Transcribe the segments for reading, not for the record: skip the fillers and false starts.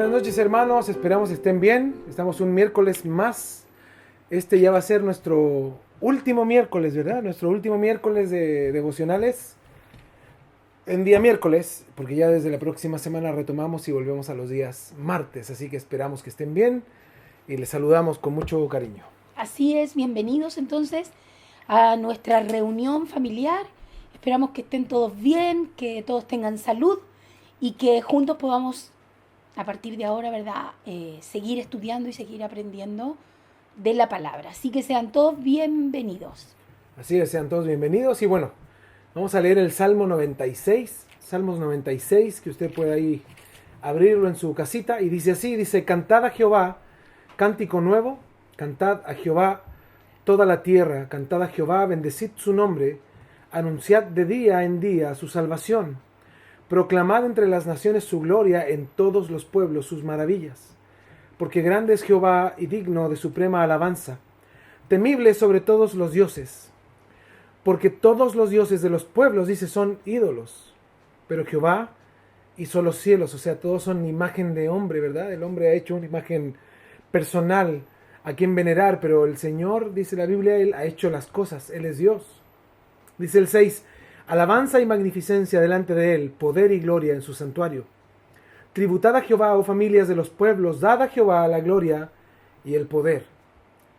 Buenas noches, hermanos, esperamos estén bien. Estamos un miércoles más. Este ya va a ser nuestro último miércoles, ¿verdad? Nuestro último miércoles de devocionales en día miércoles, porque ya desde la próxima semana retomamos y volvemos a los días martes, así que esperamos que estén bien y les saludamos con mucho cariño. Así es, bienvenidos entonces a nuestra reunión familiar. Esperamos que estén todos bien, que todos tengan salud y que juntos podamos, a partir de ahora, ¿verdad?, seguir estudiando y seguir aprendiendo de la palabra. Así que sean todos bienvenidos. Así es, sean todos bienvenidos y bueno, vamos a leer el Salmo 96, Salmos 96, que usted puede ahí abrirlo en su casita y dice así, dice, cantad a Jehová, cántico nuevo, cantad a Jehová toda la tierra, cantad a Jehová, bendecid su nombre, anunciad de día en día su salvación, proclamad entre las naciones su gloria, en todos los pueblos sus maravillas. Porque grande es Jehová y digno de suprema alabanza, temible sobre todos los dioses. Porque todos los dioses de los pueblos, dice, son ídolos. Pero Jehová hizo los cielos, o sea, todos son imagen de hombre, ¿verdad? El hombre ha hecho una imagen personal a quien venerar, pero el Señor, dice la Biblia, Él ha hecho las cosas, Él es Dios. Dice el 6, alabanza y magnificencia delante de Él, poder y gloria en su santuario. Tributad a Jehová, oh familias de los pueblos, dad a Jehová la gloria y el poder.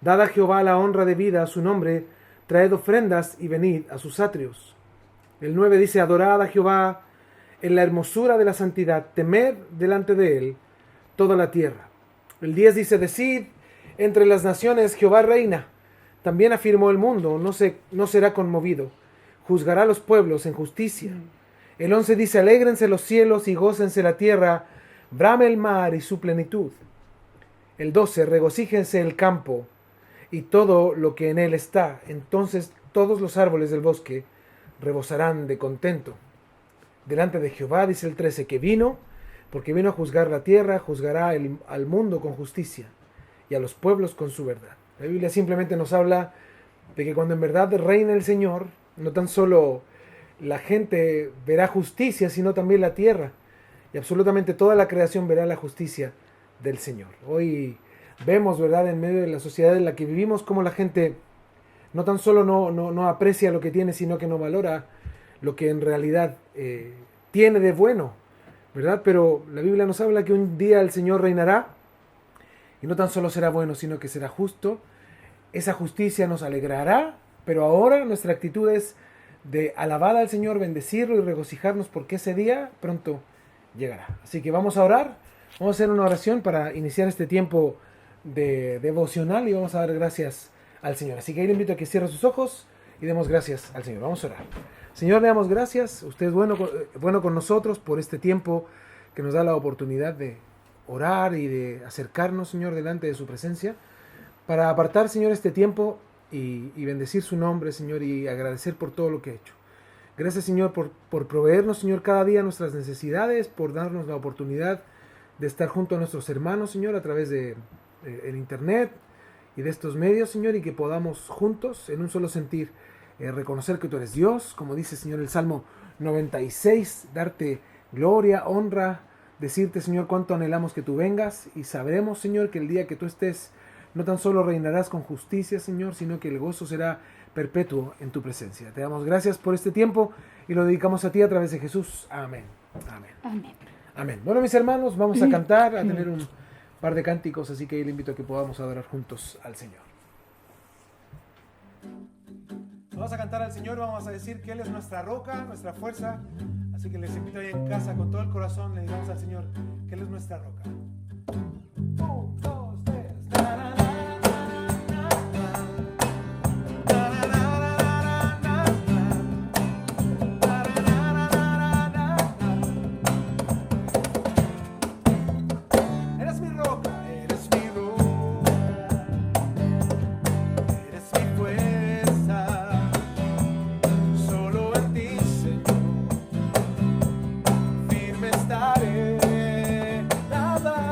Dad a Jehová la honra debida a su nombre, traed ofrendas y venid a sus atrios. El 9 dice, adorad a Jehová en la hermosura de la santidad, temed delante de Él toda la tierra. El 10 dice, decid entre las naciones, Jehová reina. También afirmó el mundo, no será conmovido. Juzgará a los pueblos en justicia. El 11 dice, alégrense los cielos y gócense la tierra, brame el mar y su plenitud. El 12, regocíjense el campo y todo lo que en él está. Entonces todos los árboles del bosque rebosarán de contento. Delante de Jehová, dice el 13, que vino, porque vino a juzgar la tierra, juzgará al mundo con justicia y a los pueblos con su verdad. La Biblia simplemente nos habla de que cuando en verdad reina el Señor, no tan solo la gente verá justicia, sino también la tierra. Y absolutamente toda la creación verá la justicia del Señor. Hoy vemos, ¿verdad?, en medio de la sociedad en la que vivimos, cómo la gente no tan solo no aprecia lo que tiene, sino que no valora lo que en realidad tiene de bueno, ¿verdad? Pero la Biblia nos habla que un día el Señor reinará, y no tan solo será bueno, sino que será justo. Esa justicia nos alegrará, pero ahora nuestra actitud es de alabar al Señor, bendecirlo y regocijarnos porque ese día pronto llegará. Así que vamos a orar, vamos a hacer una oración para iniciar este tiempo de devocional y vamos a dar gracias al Señor. Así que ahí le invito a que cierre sus ojos y demos gracias al Señor. Vamos a orar. Señor, le damos gracias. Usted es bueno con nosotros por este tiempo que nos da la oportunidad de orar y de acercarnos, Señor, delante de su presencia, para apartar, Señor, este tiempo y bendecir su nombre, Señor, y agradecer por todo lo que ha hecho. Gracias, Señor, por proveernos, Señor, cada día nuestras necesidades, por darnos la oportunidad de estar junto a nuestros hermanos, Señor, a través de el internet y de estos medios, Señor, y que podamos juntos, en un solo sentir, reconocer que tú eres Dios, como dice, Señor, el Salmo 96, darte gloria, honra, decirte, Señor, cuánto anhelamos que tú vengas y sabremos, Señor, que el día que tú estés, no tan solo reinarás con justicia, Señor, sino que el gozo será perpetuo en tu presencia. Te damos gracias por este tiempo y lo dedicamos a ti a través de Jesús. Amén. Amén. Amén. Amén. Bueno, mis hermanos, vamos a cantar, a tener un par de cánticos, así que le invito a que podamos adorar juntos al Señor. Vamos a cantar al Señor, vamos a decir que Él es nuestra roca, nuestra fuerza. Así que les invito ahí en casa con todo el corazón, le digamos al Señor que Él es nuestra roca. 1, 2, 3. Eres mi roca, eres mi roca, eres mi fuerza, solo en ti, Señor, firme estaré, nada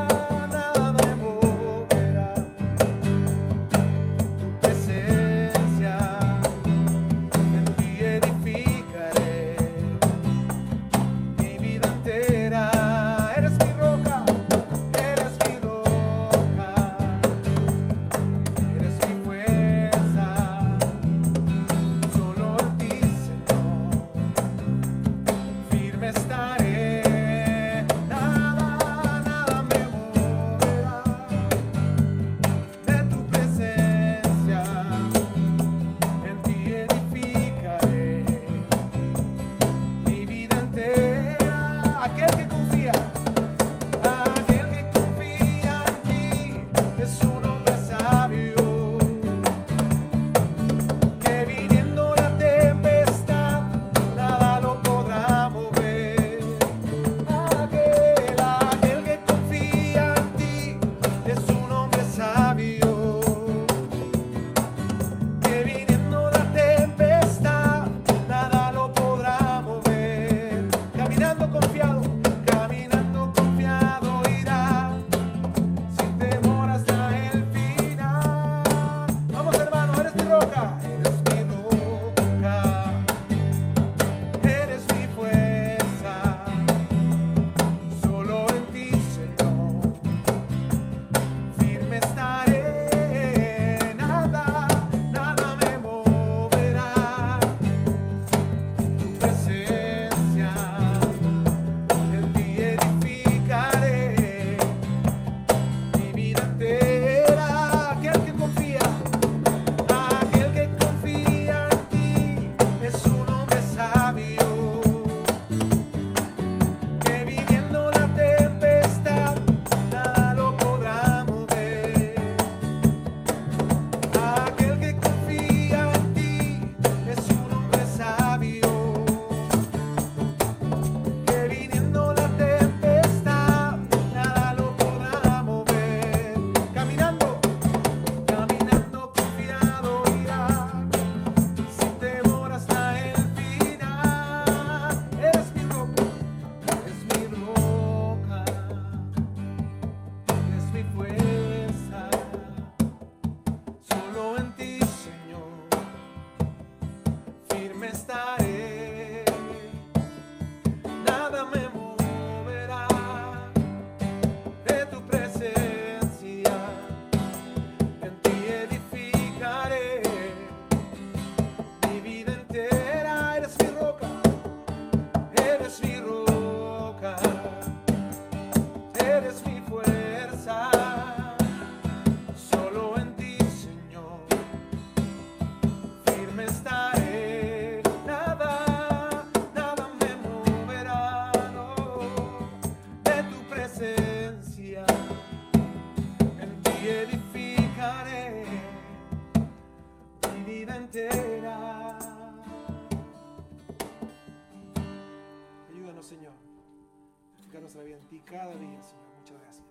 ti cada día, Señor. Muchas gracias.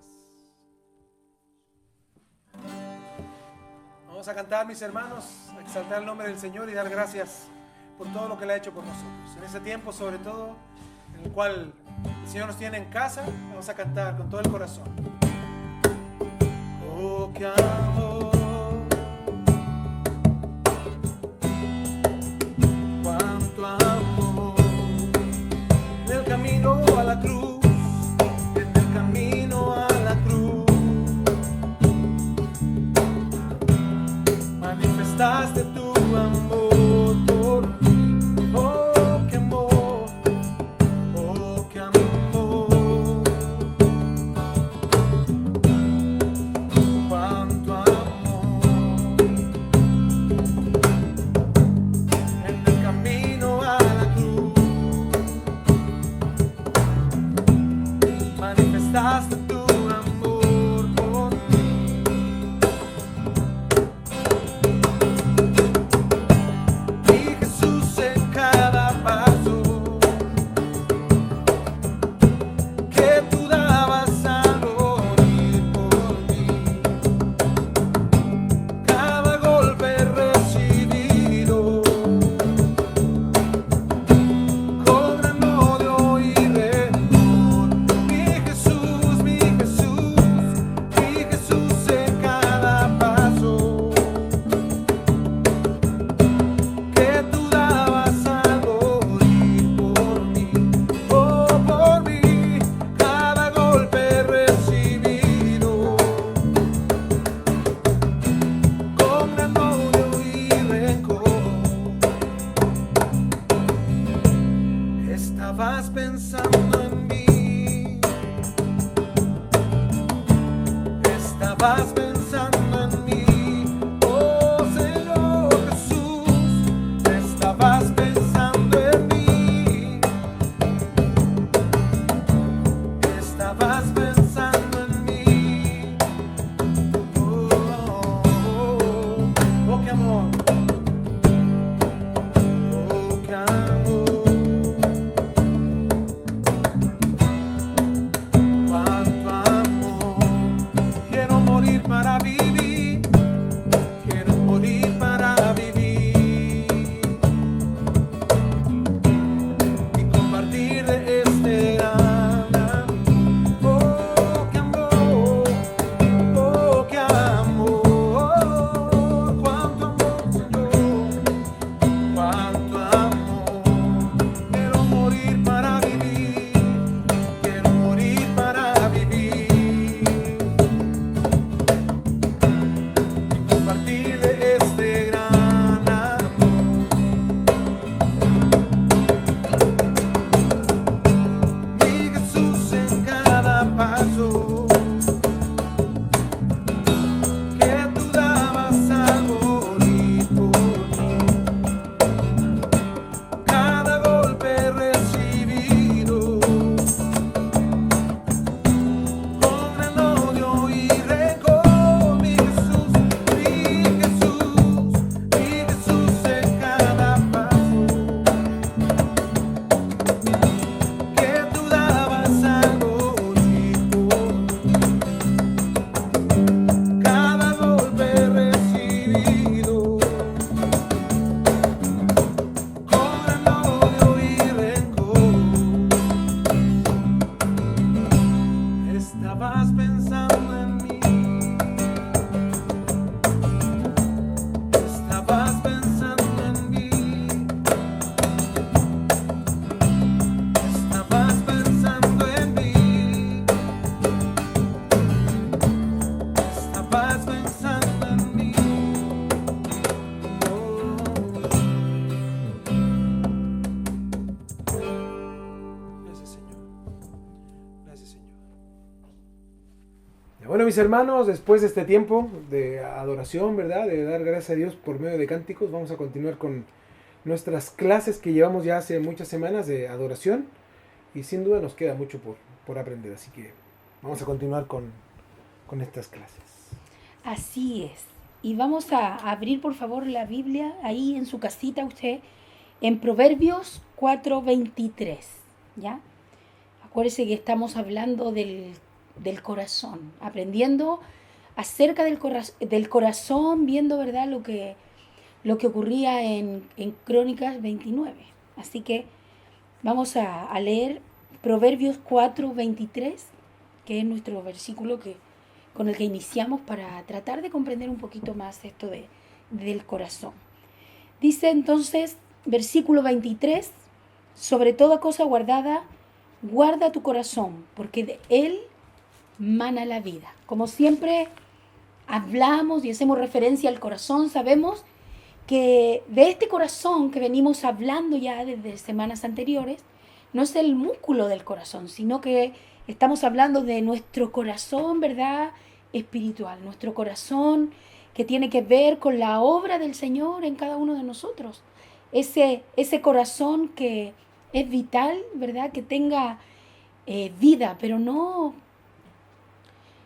Vamos a cantar, mis hermanos, a exaltar el nombre del Señor y dar gracias por todo lo que Él ha hecho por nosotros. En ese tiempo, sobre todo, en el cual el Señor nos tiene en casa, vamos a cantar con todo el corazón. Oh, qué amor, cuánto amor, en el camino a la cruz, en el camino a la cruz, manifestaste tu amor por mí. Oh, qué amor, oh, qué amor, cuánto amor, en el camino a la cruz, manifestaste tu amor por mí. Y Jesús, en cada paso que tú dabas a morir por mí, cada golpe recibido con gran odio y rencor. Mi Jesús, mi Jesús, mi Jesús, en cada paso que tú dabas a morir por mí, oh, por mí, cada golpe recibido con gran odio y rencor. Estabas pensando en mí, estabas pensando en mí, oh Señor Jesús, estabas pensando en mí, estabas pensando en mí, oh, oh, oh, qué amor, oh, qué amor, cuánto amor. Quiero morir para vivir, quiero morir para vivir y compartir de este gran amor. Oh, qué amor, oh, qué amor, cuánto amor, Señor, cuánto amor. Quiero morir para vivir, quiero morir para vivir y compartir de este gran amor. Mi Jesús, en cada paso que tú dabas a morir por mí, cada golpe recibido con gran odio y rencor. Mi Jesús, mi Jesús, mi Jesús, en cada paso que tú dabas a morir por mí, cada golpe recibido con gran odio y rencor. Estabas pensando en mí, estabas pensando en mí, estabas pensando en mí, estabas pensando en mí. Gracias, Señor. Gracias, Señor. Bueno, mis hermanos, después de este tiempo de adoración, ¿verdad? De dar gracias a Dios por medio de cánticos, vamos a continuar con nuestras clases que llevamos ya hace muchas semanas de adoración y sin duda nos queda mucho por aprender, así que vamos a continuar con estas clases. Así es. Y vamos a abrir, por favor, la Biblia ahí en su casita usted, en Proverbios 4:23, ¿ya? Acuérdense que estamos hablando del corazón, aprendiendo acerca del corazón, viendo, ¿verdad?, lo que ocurría en Crónicas 29. Así que vamos a leer Proverbios 4:23, que es nuestro versículo con el que iniciamos para tratar de comprender un poquito más esto del corazón. Dice entonces, versículo 23, sobre toda cosa guardada, guarda tu corazón, porque de él mana la vida. Como siempre hablamos y hacemos referencia al corazón, sabemos que de este corazón que venimos hablando ya desde semanas anteriores, no es el músculo del corazón, sino que estamos hablando de nuestro corazón, ¿verdad?, espiritual, nuestro corazón que tiene que ver con la obra del Señor en cada uno de nosotros. Ese corazón que es vital, ¿verdad?, que tenga vida, pero no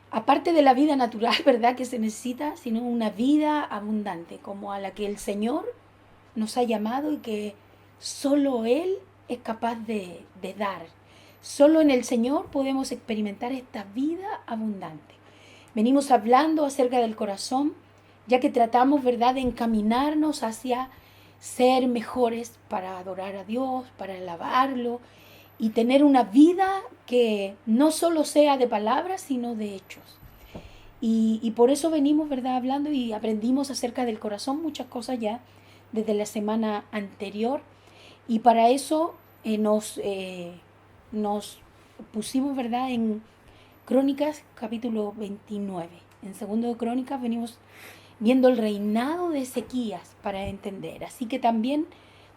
aparte de la vida natural, ¿verdad?, que se necesita, sino una vida abundante, como a la que el Señor nos ha llamado y que solo Él es capaz de dar. Solo en el Señor podemos experimentar esta vida abundante. Venimos hablando acerca del corazón, ya que tratamos, ¿verdad?, de encaminarnos hacia ser mejores para adorar a Dios, para alabarlo y tener una vida que no solo sea de palabras, sino de hechos. Y por eso venimos, ¿verdad?, hablando y aprendimos acerca del corazón muchas cosas ya desde la semana anterior. Y para eso nos pusimos, ¿verdad?, en Crónicas capítulo 29. En segundo de Crónicas venimos viendo el reinado de Ezequías para entender. Así que también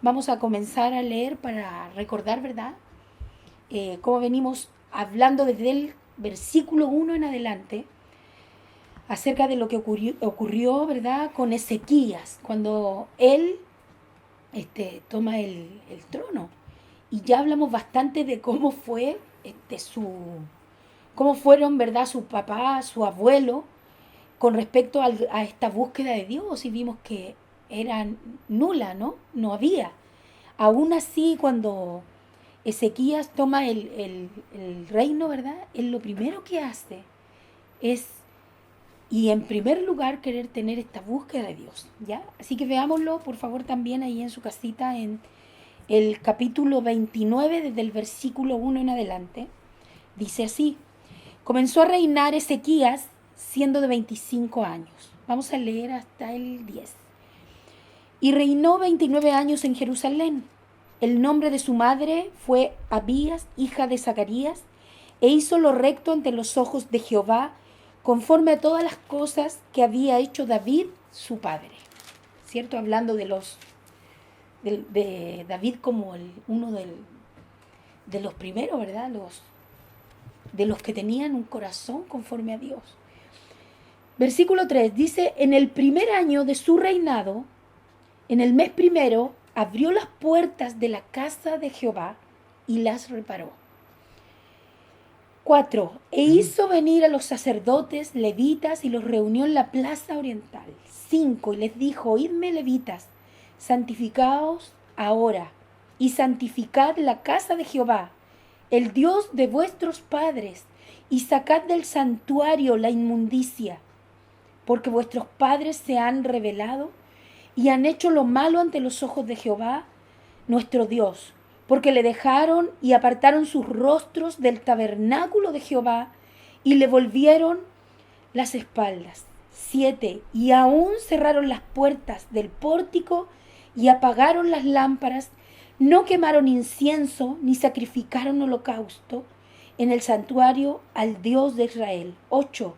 vamos a comenzar a leer para recordar, ¿verdad?, cómo venimos hablando desde el versículo 1 en adelante acerca de lo que ocurrió, ¿verdad?, con Ezequías, cuando él toma el trono. Y ya hablamos bastante de cómo fue cómo fueron, ¿verdad?, su papá, su abuelo, con respecto a esta búsqueda de Dios, y vimos que era nula, ¿no? No había. Aún así, cuando Ezequías toma el reino, ¿verdad?, él lo primero que hace es, y en primer lugar, querer tener esta búsqueda de Dios, ¿ya? Así que veámoslo, por favor, también ahí en su casita, en el capítulo 29, desde el versículo 1 en adelante. Dice así: comenzó a reinar Ezequías siendo de 25 años. Vamos a leer hasta el 10. Y reinó 29 años en Jerusalén. El nombre de su madre fue Abías, hija de Zacarías, e hizo lo recto ante los ojos de Jehová, conforme a todas las cosas que había hecho David, su padre. ¿Cierto? Hablando de David como uno de los primeros, ¿verdad? De los que tenían un corazón conforme a Dios. Versículo 3 dice: en el primer año de su reinado, en el mes primero, abrió las puertas de la casa de Jehová y las reparó. 4. E hizo venir a los sacerdotes levitas y los reunió en la plaza oriental. 5. Y les dijo: oídme, levitas, santificaos ahora y santificad la casa de Jehová, el Dios de vuestros padres, y sacad del santuario la inmundicia, porque vuestros padres se han rebelado y han hecho lo malo ante los ojos de Jehová, nuestro Dios, porque le dejaron y apartaron sus rostros del tabernáculo de Jehová y le volvieron las espaldas. 7. Y aún cerraron las puertas del pórtico y apagaron las lámparas, no quemaron incienso ni sacrificaron holocausto en el santuario al Dios de Israel. 8.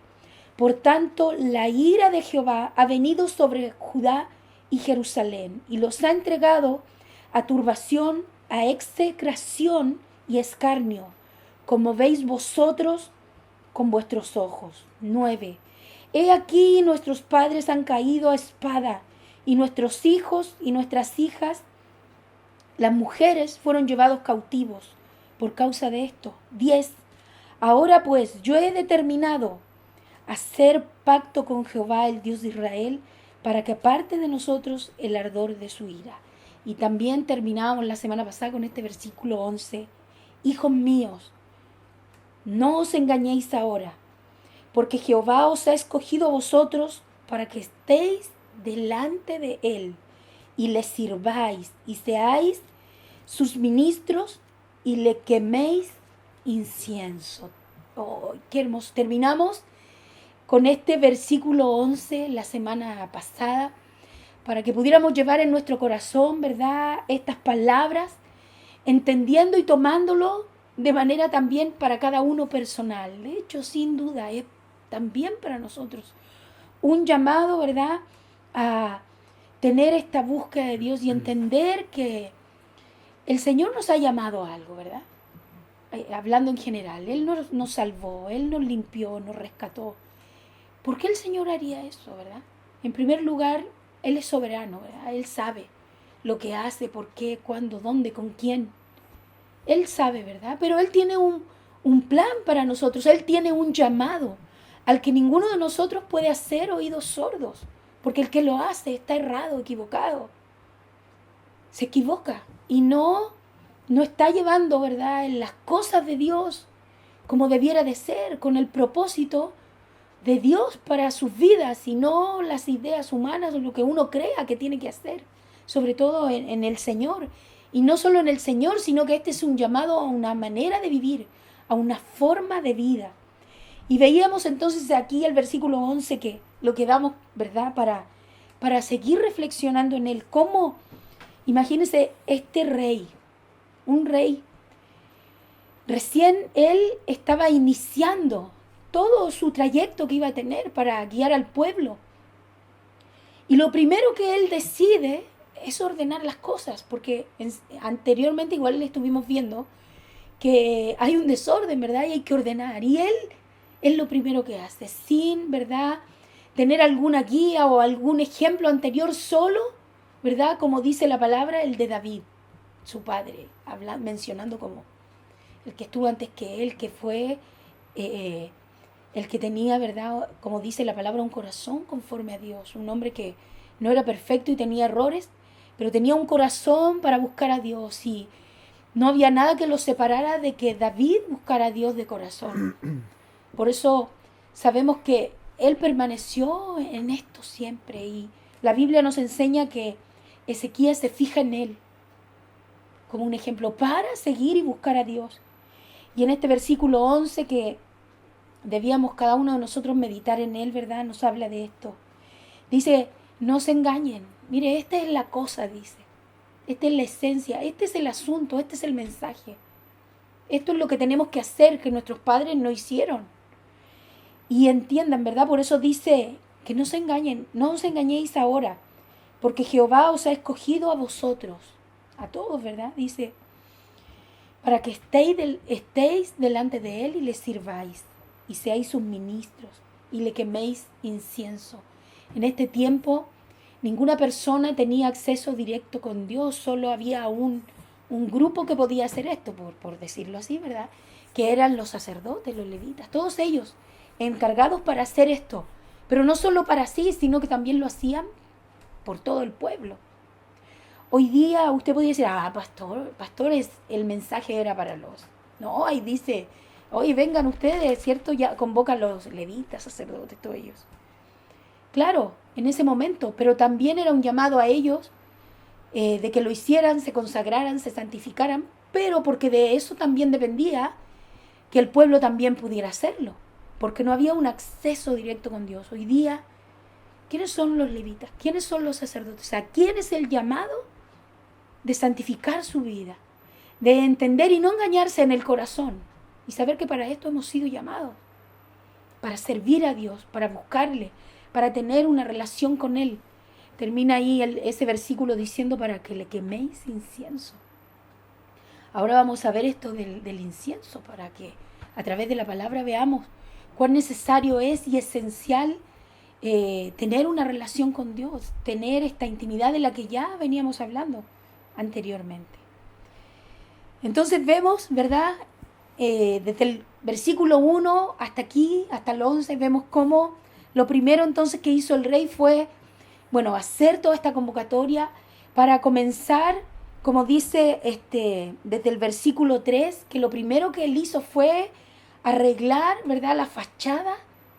Por tanto, la ira de Jehová ha venido sobre Judá y Jerusalén y los ha entregado a turbación, a execración y escarnio, como veis vosotros con vuestros ojos. 9. He aquí nuestros padres han caído a espada, y nuestros hijos y nuestras hijas, las mujeres, fueron llevados cautivos por causa de esto. 10. Ahora pues yo he determinado hacer pacto con Jehová, el Dios de Israel, para que aparte de nosotros el ardor de su ira. Y también terminamos la semana pasada con este versículo 11. Hijos míos, no os engañéis ahora, porque Jehová os ha escogido a vosotros para que estéis delante de él y le sirváis y seáis sus ministros y le queméis incienso. Oh, qué hermoso. Terminamos con este versículo 11 la semana pasada para que pudiéramos llevar en nuestro corazón, ¿verdad?, estas palabras, entendiendo y tomándolo de manera también para cada uno personal. De hecho, sin duda, es también para nosotros un llamado, ¿verdad?, a tener esta búsqueda de Dios y entender que el Señor nos ha llamado a algo, ¿verdad? Hablando en general, Él nos salvó, Él nos limpió, nos rescató. ¿Por qué el Señor haría eso, verdad? En primer lugar, Él es soberano, ¿verdad? Él sabe lo que hace, por qué, cuándo, dónde, con quién. Él sabe, ¿verdad? Pero Él tiene un plan para nosotros, Él tiene un llamado al que ninguno de nosotros puede hacer oídos sordos, porque el que lo hace está errado, equivocado. Se equivoca y no está llevando, ¿verdad?, en las cosas de Dios como debiera de ser, con el propósito de Dios para sus vidas y no las ideas humanas o lo que uno crea que tiene que hacer, sobre todo en el Señor. Y no solo en el Señor, sino que este es un llamado a una manera de vivir, a una forma de vida. Y veíamos entonces aquí el versículo 11 que lo que damos, ¿verdad?, para seguir reflexionando en él. Cómo, imagínense este rey, un rey, recién él estaba iniciando todo su trayecto que iba a tener para guiar al pueblo. Y lo primero que él decide es ordenar las cosas, porque anteriormente igual le estuvimos viendo que hay un desorden, ¿verdad? Y hay que ordenar. Y él es lo primero que hace, sin, ¿verdad?, tener alguna guía o algún ejemplo anterior, solo, ¿verdad?, como dice la palabra, el de David, su padre, mencionando como el que estuvo antes que él, que fue el que tenía, ¿verdad?, como dice la palabra, un corazón conforme a Dios, un hombre que no era perfecto y tenía errores, pero tenía un corazón para buscar a Dios y no había nada que lo separara de que David buscara a Dios de corazón. Por eso sabemos que él permaneció en esto siempre y la Biblia nos enseña que Ezequías se fija en él como un ejemplo para seguir y buscar a Dios. Y en este versículo 11 que debíamos cada uno de nosotros meditar en él, ¿verdad?, nos habla de esto. Dice, no se engañen. Mire, esta es la cosa, dice. Esta es la esencia, este es el asunto, este es el mensaje. Esto es lo que tenemos que hacer, que nuestros padres no hicieron. Y entiendan, ¿verdad? Por eso dice que no se engañen, no os engañéis ahora, porque Jehová os ha escogido a vosotros, a todos, ¿verdad? Dice, para que estéis delante de él y le sirváis, y seáis sus ministros, y le queméis incienso. En este tiempo, ninguna persona tenía acceso directo con Dios, solo había un grupo que podía hacer esto, por decirlo así, ¿verdad? Que eran los sacerdotes, los levitas, todos ellos encargados para hacer esto, pero no solo para sí, sino que también lo hacían por todo el pueblo. Hoy día usted podría decir, pastores, el mensaje era para los... No, ahí dice, oye, vengan ustedes, ¿cierto? Ya convocan los levitas, sacerdotes, todos ellos. Claro, en ese momento, pero también era un llamado a ellos de que lo hicieran, se consagraran, se santificaran, pero porque de eso también dependía que el pueblo también pudiera hacerlo, porque no había un acceso directo con Dios. Hoy día, ¿quiénes son los levitas? ¿Quiénes son los sacerdotes? ¿A quién es el llamado de santificar su vida? De entender y no engañarse en el corazón y saber que para esto hemos sido llamados, para servir a Dios, para buscarle, para tener una relación con Él. Termina ahí ese versículo diciendo para que le queméis incienso. Ahora vamos a ver esto del incienso, para que a través de la palabra veamos cuán necesario es y esencial tener una relación con Dios, tener esta intimidad de la que ya veníamos hablando anteriormente. Entonces vemos, ¿verdad? Desde el versículo 1 hasta aquí, hasta el 11, vemos cómo lo primero entonces que hizo el rey fue, bueno, hacer toda esta convocatoria para comenzar, como dice desde el versículo 3, que lo primero que él hizo fue arreglar, ¿verdad?, la fachada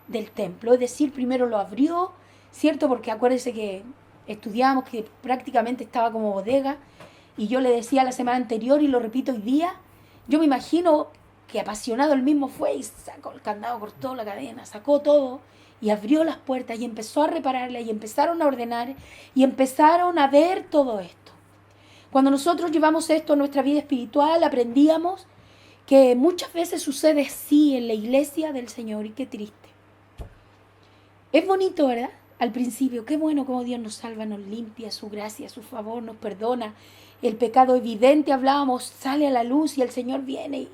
del templo. Es decir, primero lo abrió, ¿cierto? Porque acuérdense que estudiamos que prácticamente estaba como bodega, y yo le decía la semana anterior y lo repito hoy día, yo me imagino que apasionado él mismo fue y sacó el candado, cortó la cadena, sacó todo y abrió las puertas y empezó a repararlas y empezaron a ordenar y empezaron a ver todo esto. Cuando nosotros llevamos esto a nuestra vida espiritual, aprendíamos que muchas veces sucede así en la iglesia del Señor, y qué triste. Es bonito, ¿verdad? Al principio, qué bueno como Dios nos salva, nos limpia, su gracia, su favor, nos perdona. El pecado evidente, hablábamos, sale a la luz y el Señor viene, y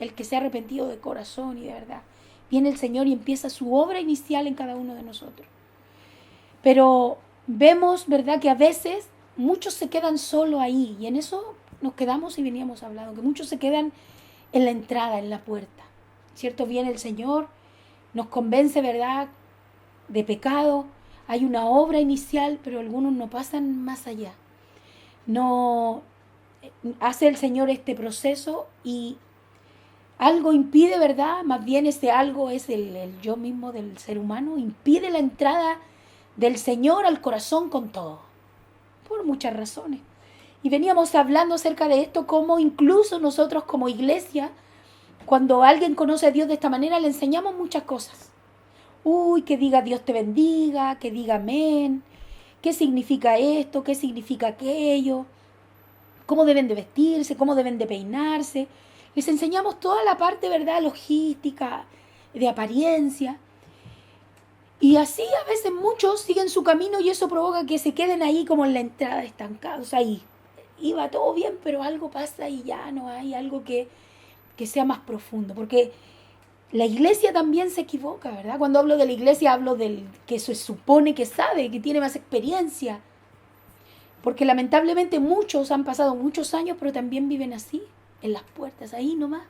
el que se ha arrepentido de corazón y de verdad, viene el Señor y empieza su obra inicial en cada uno de nosotros. Pero vemos, ¿verdad?, que a veces muchos se quedan solo ahí, y en eso nos quedamos y veníamos hablando, que muchos se quedan en la entrada, en la puerta, ¿cierto? Viene el Señor, nos convence, ¿verdad?, de pecado, hay una obra inicial, pero algunos no pasan más allá. No hace el Señor este proceso y algo impide, ¿verdad? Más bien ese algo es el yo mismo del ser humano, impide la entrada del Señor al corazón con todo, por muchas razones. Y veníamos hablando acerca de esto, como incluso nosotros como iglesia, cuando alguien conoce a Dios de esta manera, le enseñamos muchas cosas. Uy, que diga Dios te bendiga, que diga amén, qué significa esto, qué significa aquello, cómo deben de vestirse, cómo deben de peinarse. Les enseñamos toda la parte, ¿verdad?, logística, de apariencia. Y así a veces muchos siguen su camino y eso provoca que se queden ahí como en la entrada, estancados ahí. Iba todo bien, pero algo pasa y ya no hay algo que sea más profundo. Porque la iglesia también se equivoca, ¿verdad? Cuando hablo de la iglesia hablo del que se supone que sabe, que tiene más experiencia. Porque lamentablemente muchos han pasado muchos años, pero también viven así, en las puertas, ahí nomás.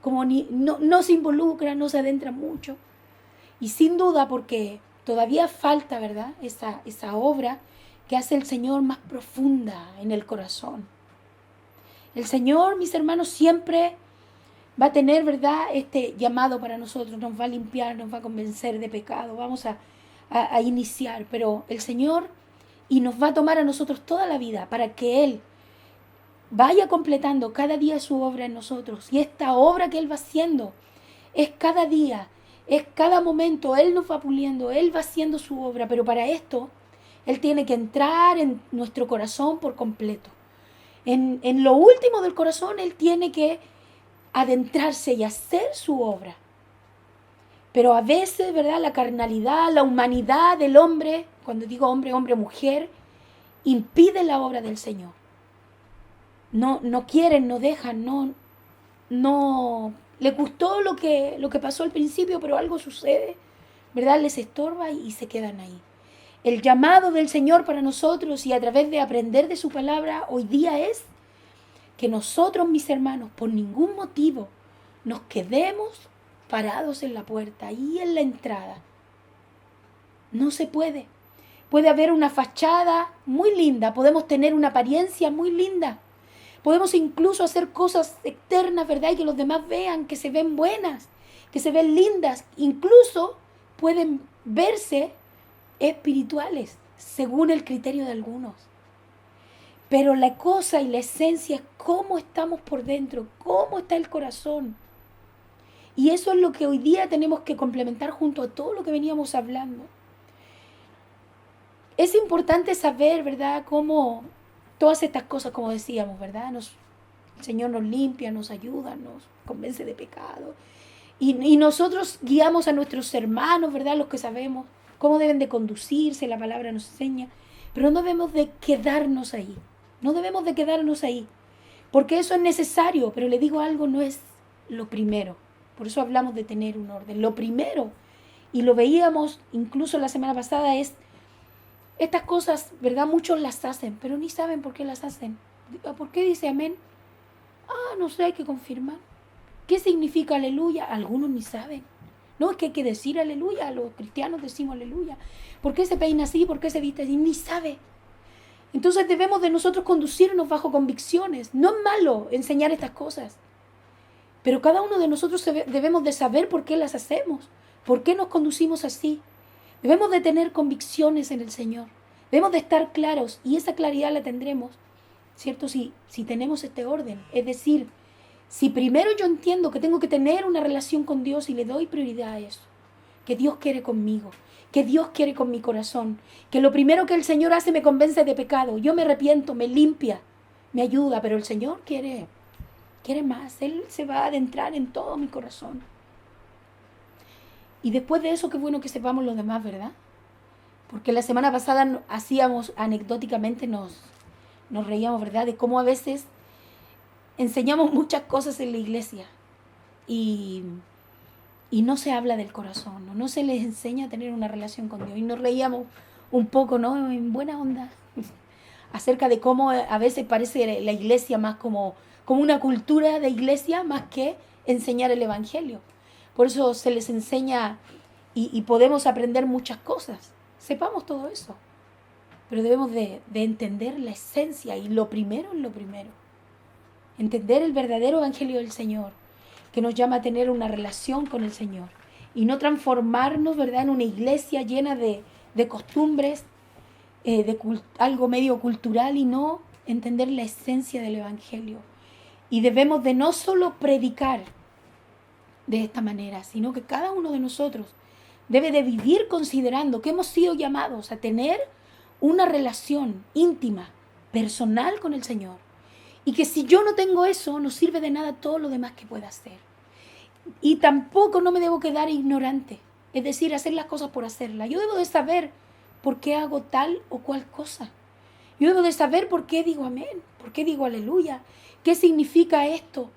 Como no se involucran, no se adentran mucho. Y sin duda porque todavía falta, ¿verdad?, esa obra que hace el Señor más profunda en el corazón. El Señor, mis hermanos, siempre va a tener, ¿verdad?, este llamado para nosotros, nos va a limpiar, nos va a convencer de pecado, vamos a iniciar, pero el Señor y nos va a tomar a nosotros toda la vida para que Él vaya completando cada día su obra en nosotros. Y esta obra que Él va haciendo es cada día, es cada momento, Él nos va puliendo, Él va haciendo su obra, pero para esto Él tiene que entrar en nuestro corazón por completo. En lo último del corazón Él tiene que adentrarse y hacer su obra. Pero a veces, ¿verdad?, la carnalidad, la humanidad del hombre, cuando digo hombre, hombre, mujer, impide la obra del Señor. No quieren, no dejan, no les gustó lo que pasó al principio, pero algo sucede, ¿verdad?, les estorba y se quedan ahí. El llamado del Señor para nosotros y a través de aprender de su palabra hoy día es que nosotros, mis hermanos, por ningún motivo nos quedemos parados en la puerta y en la entrada. No se puede. Puede haber una fachada muy linda, podemos tener una apariencia muy linda, podemos incluso hacer cosas externas, ¿verdad?, y que los demás vean que se ven buenas, que se ven lindas, incluso pueden verse espirituales, según el criterio de algunos. Pero la cosa y la esencia es cómo estamos por dentro, cómo está el corazón. Y eso es lo que hoy día tenemos que complementar junto a todo lo que veníamos hablando. Es importante saber, ¿verdad?, cómo todas estas cosas, como decíamos, ¿verdad?, el Señor nos limpia, nos ayuda, nos convence de pecado. Y nosotros guiamos a nuestros hermanos, ¿verdad?, los que sabemos cómo deben de conducirse, la palabra nos enseña. Pero no debemos de quedarnos ahí. No debemos de quedarnos ahí. Porque eso es necesario, pero le digo algo, no es lo primero. Por eso hablamos de tener un orden. Lo primero, y lo veíamos incluso la semana pasada, es estas cosas, ¿verdad? Muchos las hacen, pero ni saben por qué las hacen. ¿Por qué dice amén? No sé, hay que confirmar. ¿Qué significa aleluya? Algunos ni saben. No, es que hay que decir aleluya. Los cristianos decimos aleluya. ¿Por qué se peina así? ¿Por qué se viste así? Ni sabe. Entonces debemos de nosotros conducirnos bajo convicciones. No es malo enseñar estas cosas. Pero cada uno de nosotros debemos de saber por qué las hacemos, por qué nos conducimos así. Debemos de tener convicciones en el Señor. Debemos de estar claros y esa claridad la tendremos, ¿cierto? Si tenemos este orden. Es decir, si primero yo entiendo que tengo que tener una relación con Dios y le doy prioridad a eso, que Dios quiere conmigo, que Dios quiere con mi corazón, que lo primero que el Señor hace me convence de pecado, yo me arrepiento, me limpia, me ayuda, pero el Señor quiere más, Él se va a adentrar en todo mi corazón. Y después de eso, qué bueno que sepamos los demás, ¿verdad? Porque la semana pasada hacíamos, anecdóticamente nos reíamos, ¿verdad? De cómo a veces enseñamos muchas cosas en la iglesia y no se habla del corazón, no se les enseña a tener una relación con Dios. Y nos reíamos un poco, ¿no? En buena onda, acerca de cómo a veces parece la iglesia más como una cultura de iglesia más que enseñar el evangelio. Por eso se les enseña y podemos aprender muchas cosas. Sepamos todo eso. Pero debemos de entender la esencia y lo primero es lo primero. Entender el verdadero evangelio del Señor, que nos llama a tener una relación con el Señor y no transformarnos, ¿verdad?, en una iglesia llena de costumbres, algo medio cultural, y no entender la esencia del evangelio. Y debemos de no solo predicar de esta manera, sino que cada uno de nosotros debe de vivir considerando que hemos sido llamados a tener una relación íntima, personal con el Señor. Y que si yo no tengo eso, no sirve de nada todo lo demás que pueda hacer. Y tampoco no me debo quedar ignorante, es decir, hacer las cosas por hacerlas. Yo debo de saber por qué hago tal o cual cosa. Yo debo de saber por qué digo amén, por qué digo aleluya, qué significa esto.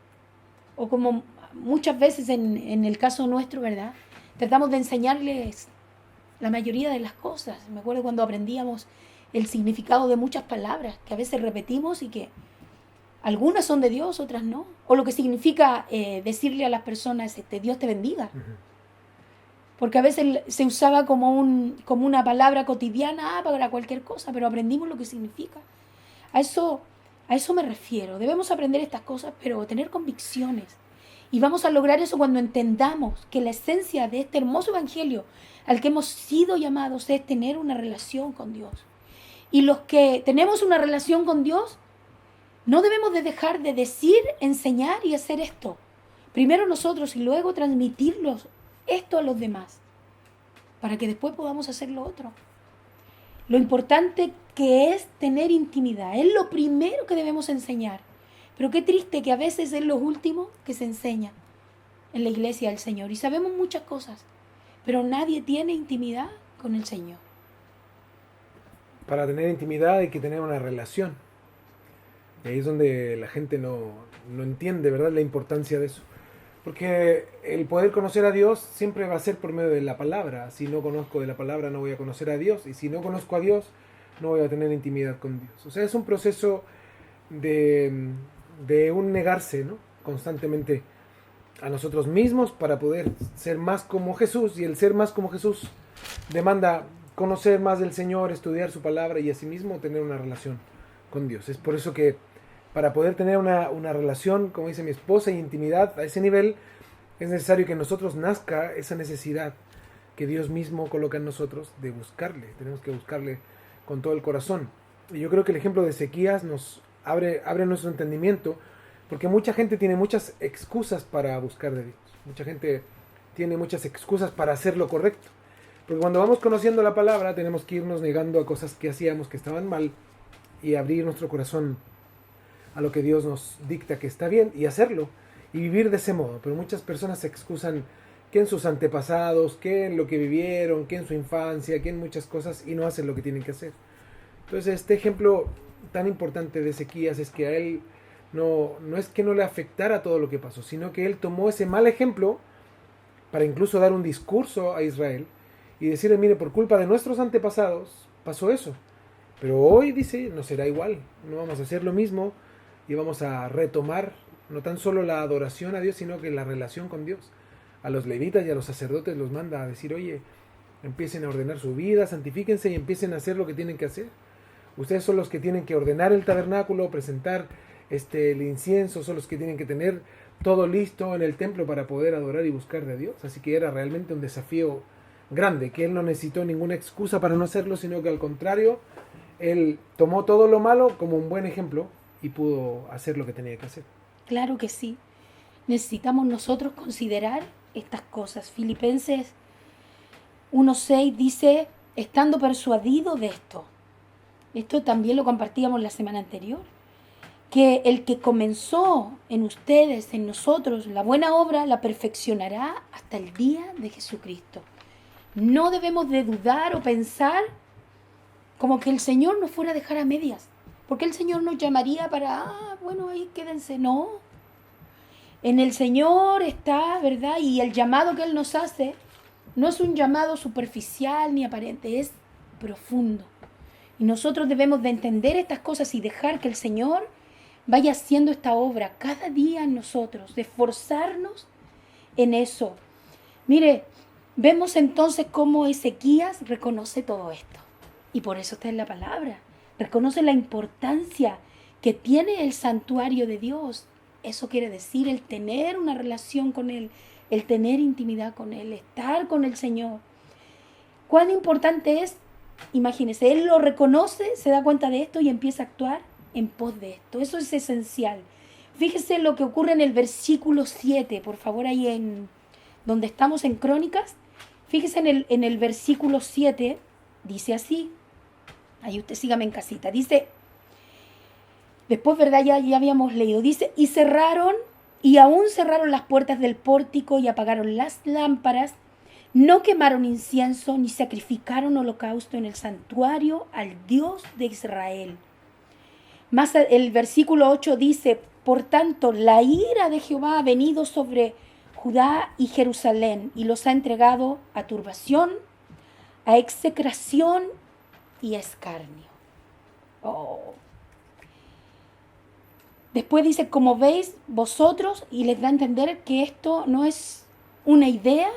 O como muchas veces en el caso nuestro, ¿verdad?, tratamos de enseñarles la mayoría de las cosas. Me acuerdo cuando aprendíamos el significado de muchas palabras que a veces repetimos y que algunas son de Dios, otras no. O lo que significa decirle a las personas, Dios te bendiga. Porque a veces se usaba como una palabra cotidiana para cualquier cosa, pero aprendimos lo que significa. A eso me refiero. Debemos aprender estas cosas, pero tener convicciones. Y vamos a lograr eso cuando entendamos que la esencia de este hermoso evangelio al que hemos sido llamados es tener una relación con Dios. Y los que tenemos una relación con Dios, no debemos de dejar de decir, enseñar y hacer esto. Primero nosotros y luego transmitirlos esto a los demás, para que después podamos hacer lo otro. Lo importante que es tener intimidad, es lo primero que debemos enseñar. Pero qué triste que a veces es lo último que se enseña en la iglesia del Señor. Y sabemos muchas cosas, pero nadie tiene intimidad con el Señor. Para tener intimidad hay que tener una relación. Y ahí es donde la gente no entiende, ¿verdad?, la importancia de eso. Porque el poder conocer a Dios siempre va a ser por medio de la palabra. Si no conozco de la palabra no voy a conocer a Dios. Y si no conozco a Dios no voy a tener intimidad con Dios. O sea, es un proceso de un negarse, ¿no?, constantemente a nosotros mismos para poder ser más como Jesús. Y el ser más como Jesús demanda conocer más del Señor, estudiar su palabra y asimismo tener una relación con Dios. Es por eso que para poder tener una relación, como dice mi esposa, y intimidad a ese nivel, es necesario que en nosotros nazca esa necesidad que Dios mismo coloca en nosotros de buscarle. Tenemos que buscarle con todo el corazón. Y yo creo que el ejemplo de Ezequías nos abre nuestro entendimiento, porque mucha gente tiene muchas excusas para buscar de Dios. Mucha gente tiene muchas excusas para hacer lo correcto. Porque cuando vamos conociendo la palabra, tenemos que irnos negando a cosas que hacíamos que estaban mal y abrir nuestro corazón a lo que Dios nos dicta que está bien y hacerlo y vivir de ese modo. Pero muchas personas se excusan que en sus antepasados, que en lo que vivieron, que en su infancia, que en muchas cosas, y no hacen lo que tienen que hacer. Entonces este ejemplo tan importante de Ezequías es que a él no es que no le afectara todo lo que pasó, sino que él tomó ese mal ejemplo para incluso dar un discurso a Israel y decirle, mire, por culpa de nuestros antepasados pasó eso, pero hoy, dice, no será igual, no vamos a hacer lo mismo y vamos a retomar no tan solo la adoración a Dios, sino que la relación con Dios. A los levitas y a los sacerdotes los manda a decir, oye, empiecen a ordenar su vida, santifíquense y empiecen a hacer lo que tienen que hacer. Ustedes son los que tienen que ordenar el tabernáculo, presentar el incienso, son los que tienen que tener todo listo en el templo para poder adorar y buscar de Dios. Así que era realmente un desafío grande, que él no necesitó ninguna excusa para no hacerlo, sino que al contrario, él tomó todo lo malo como un buen ejemplo y pudo hacer lo que tenía que hacer. Claro que sí. Necesitamos nosotros considerar estas cosas. Filipenses 1:6 dice, estando persuadido de esto también lo compartíamos la semana anterior, que el que comenzó en ustedes, en nosotros, la buena obra, la perfeccionará hasta el día de Jesucristo. No debemos de dudar o pensar como que el Señor nos fuera a dejar a medias, porque el Señor nos llamaría para, bueno, ahí quédense. No, en el Señor está, ¿verdad? Y el llamado que Él nos hace no es un llamado superficial ni aparente, es profundo. Y nosotros debemos de entender estas cosas y dejar que el Señor vaya haciendo esta obra cada día en nosotros, de esforzarnos en eso. Mire, vemos entonces cómo Ezequías reconoce todo esto. Y por eso está en la palabra. Reconoce la importancia que tiene el santuario de Dios. Eso quiere decir el tener una relación con Él, el tener intimidad con Él, estar con el Señor. ¿Cuán importante es? Imagínese, Él lo reconoce, se da cuenta de esto y empieza a actuar en pos de esto. Eso es esencial. Fíjese lo que ocurre en el versículo 7, por favor, ahí en donde estamos en Crónicas. Fíjese en el versículo 7, dice así. Ahí usted sígame en casita. Dice, después, ¿verdad? Ya habíamos leído. Dice, y aún cerraron las puertas del pórtico y apagaron las lámparas. No quemaron incienso ni sacrificaron holocausto en el santuario al Dios de Israel. Más el versículo 8 dice, por tanto, la ira de Jehová ha venido sobre Judá y Jerusalén y los ha entregado a turbación, a execración y a escarnio. Oh. Después dice, como veis vosotros, y les da a entender que esto no es una idea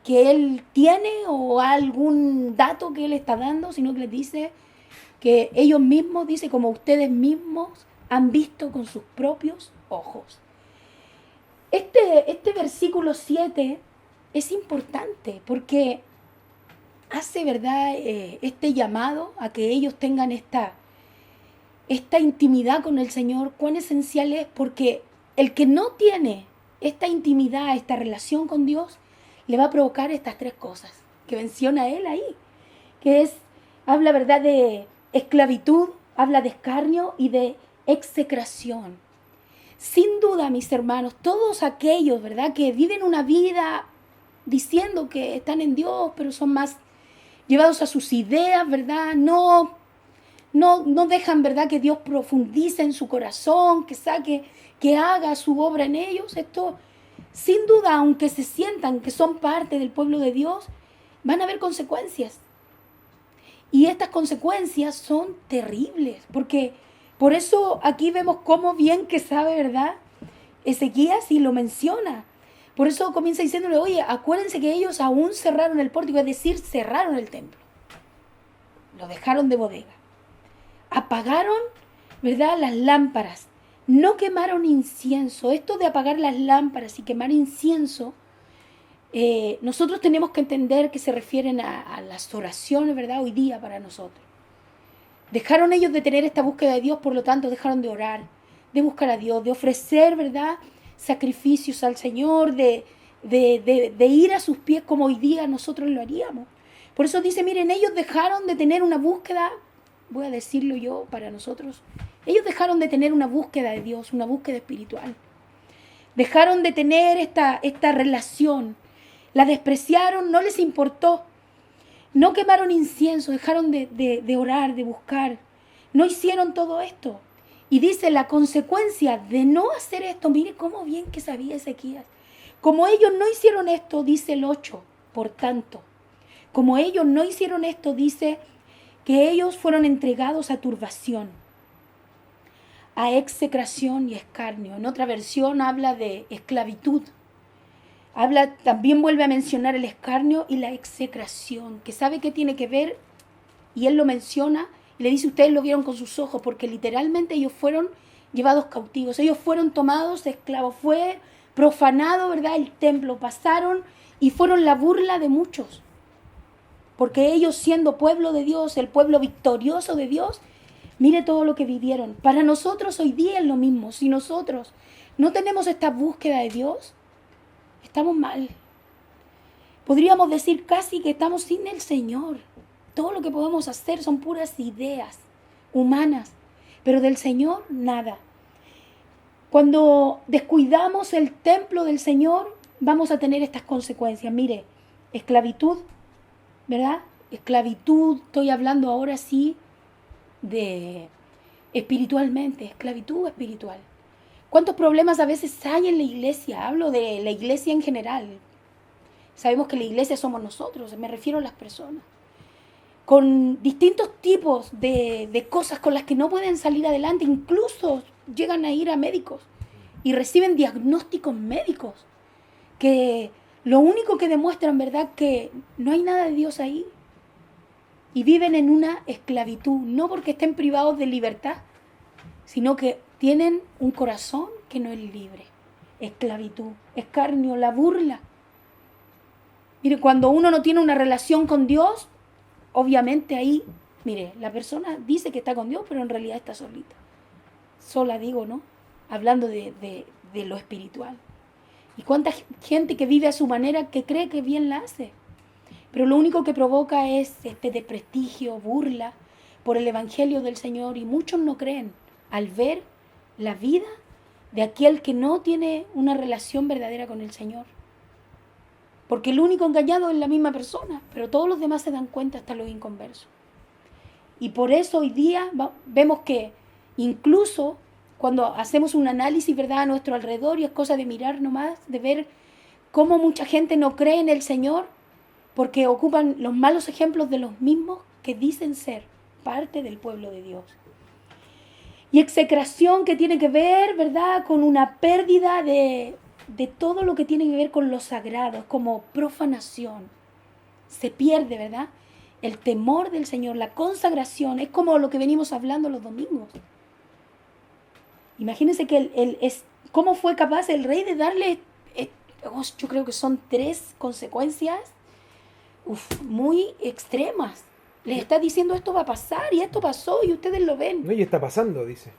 que él tiene o algún dato que él está dando, sino que les dice que ellos mismos, dice, como ustedes mismos han visto con sus propios ojos. Este versículo 7 es importante porque hace, ¿verdad?, este llamado a que ellos tengan esta intimidad con el Señor. Cuán esencial es, porque el que no tiene esta intimidad, esta relación con Dios, le va a provocar estas tres cosas que menciona él ahí, que es, habla, ¿verdad?, de esclavitud, habla de escarnio y de execración. Sin duda, mis hermanos, todos aquellos, ¿verdad?, que viven una vida diciendo que están en Dios, pero son más llevados a sus ideas, ¿verdad? No dejan, ¿verdad?, que Dios profundice en su corazón, que saque, que haga su obra en ellos. Esto, sin duda, aunque se sientan que son parte del pueblo de Dios, van a haber consecuencias. Y estas consecuencias son terribles, porque por eso aquí vemos cómo bien que sabe, ¿verdad?, Ezequías, y lo menciona. Por eso comienza diciéndole, oye, acuérdense que ellos aún cerraron el pórtico, es decir, cerraron el templo. Lo dejaron de bodega. Apagaron, ¿verdad?, las lámparas. No quemaron incienso. Esto de apagar las lámparas y quemar incienso, nosotros tenemos que entender que se refieren a las oraciones, ¿verdad?, hoy día para nosotros. Dejaron ellos de tener esta búsqueda de Dios, por lo tanto dejaron de orar, de buscar a Dios, de ofrecer, ¿verdad?, sacrificios al Señor, de ir a sus pies como hoy día nosotros lo haríamos. Por eso dice, miren, ellos dejaron de tener una búsqueda, voy a decirlo yo para nosotros, ellos dejaron de tener una búsqueda de Dios, una búsqueda espiritual. Dejaron de tener esta relación, la despreciaron, no les importó. No quemaron incienso, dejaron de orar, de buscar. No hicieron todo esto. Y dice, la consecuencia de no hacer esto, mire cómo bien que sabía Ezequías. Como ellos no hicieron esto, dice el 8, por tanto. Como ellos no hicieron esto, dice que ellos fueron entregados a turbación, a execración y escarnio. En otra versión habla de esclavitud. También vuelve a mencionar el escarnio y la execración, que sabe qué tiene que ver, y él lo menciona, y le dice, ustedes lo vieron con sus ojos, porque literalmente ellos fueron llevados cautivos. Ellos fueron tomados esclavos. Fue profanado, ¿verdad? El templo. Pasaron y fueron la burla de muchos. Porque ellos, siendo pueblo de Dios, el pueblo victorioso de Dios, mire todo lo que vivieron. Para nosotros hoy día es lo mismo. Si nosotros no tenemos esta búsqueda de Dios, estamos mal. Podríamos decir casi que estamos sin el Señor. Todo lo que podemos hacer son puras ideas humanas, pero del Señor nada. Cuando descuidamos el templo del Señor, vamos a tener estas consecuencias. Mire, esclavitud, ¿verdad? Esclavitud, estoy hablando ahora sí de espiritualmente, esclavitud espiritual. ¿Cuántos problemas a veces hay en la iglesia? Hablo de la iglesia en general. Sabemos que la iglesia somos nosotros, me refiero a las personas. Con distintos tipos de cosas con las que no pueden salir adelante, incluso llegan a ir a médicos y reciben diagnósticos médicos que lo único que demuestran, ¿verdad?, que no hay nada de Dios ahí. Y viven en una esclavitud, no porque estén privados de libertad, sino que tienen un corazón que no es libre. Esclavitud, escarnio, la burla. Mire, cuando uno no tiene una relación con Dios, obviamente ahí, mire, la persona dice que está con Dios, pero en realidad está solita. Sola digo, ¿no? Hablando de lo espiritual. Y cuánta gente que vive a su manera que cree que bien la hace. Pero lo único que provoca es desprestigio, burla por el Evangelio del Señor. Y muchos no creen al ver la vida de aquel que no tiene una relación verdadera con el Señor. Porque el único engañado es la misma persona, pero todos los demás se dan cuenta, hasta los inconversos. Y por eso hoy día vemos que incluso cuando hacemos un análisis, ¿verdad?, a nuestro alrededor, y es cosa de mirar nomás, de ver cómo mucha gente no cree en el Señor, porque ocupan los malos ejemplos de los mismos que dicen ser parte del pueblo de Dios. Y execración que tiene que ver, ¿verdad?, con una pérdida de todo lo que tiene que ver con lo sagrado, es como profanación. Se pierde, ¿verdad?, el temor del Señor, la consagración, es como lo que venimos hablando los domingos. Imagínense que cómo fue capaz el rey de darle, yo creo que son 3 consecuencias muy extremas. Les está diciendo esto va a pasar y esto pasó y ustedes lo ven. No, y está pasando, dice.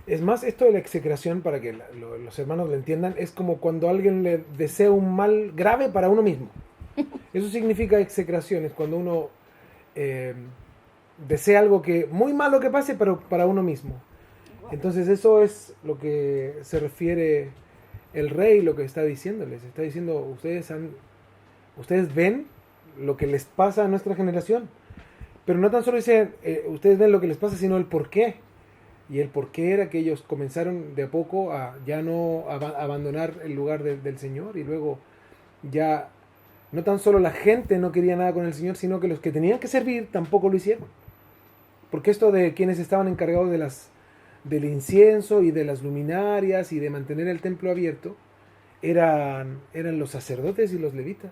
Es más, esto de la execración, para que los hermanos lo entiendan, es como cuando alguien le desea un mal grave para uno mismo. Eso significa execración, es cuando uno desea algo que muy malo que pase, pero para uno mismo. Entonces eso es lo que se refiere el rey, lo que está diciéndoles. Está diciendo, ustedes ven lo que les pasa a nuestra generación. Pero no tan solo dice, ustedes ven lo que les pasa, sino el por qué. Y el por qué era que ellos comenzaron de a poco a ya no abandonar el lugar del Señor. Y luego ya no tan solo la gente no quería nada con el Señor, sino que los que tenían que servir tampoco lo hicieron. Porque esto de quienes estaban encargados del incienso y de las luminarias y de mantener el templo abierto eran los sacerdotes y los levitas.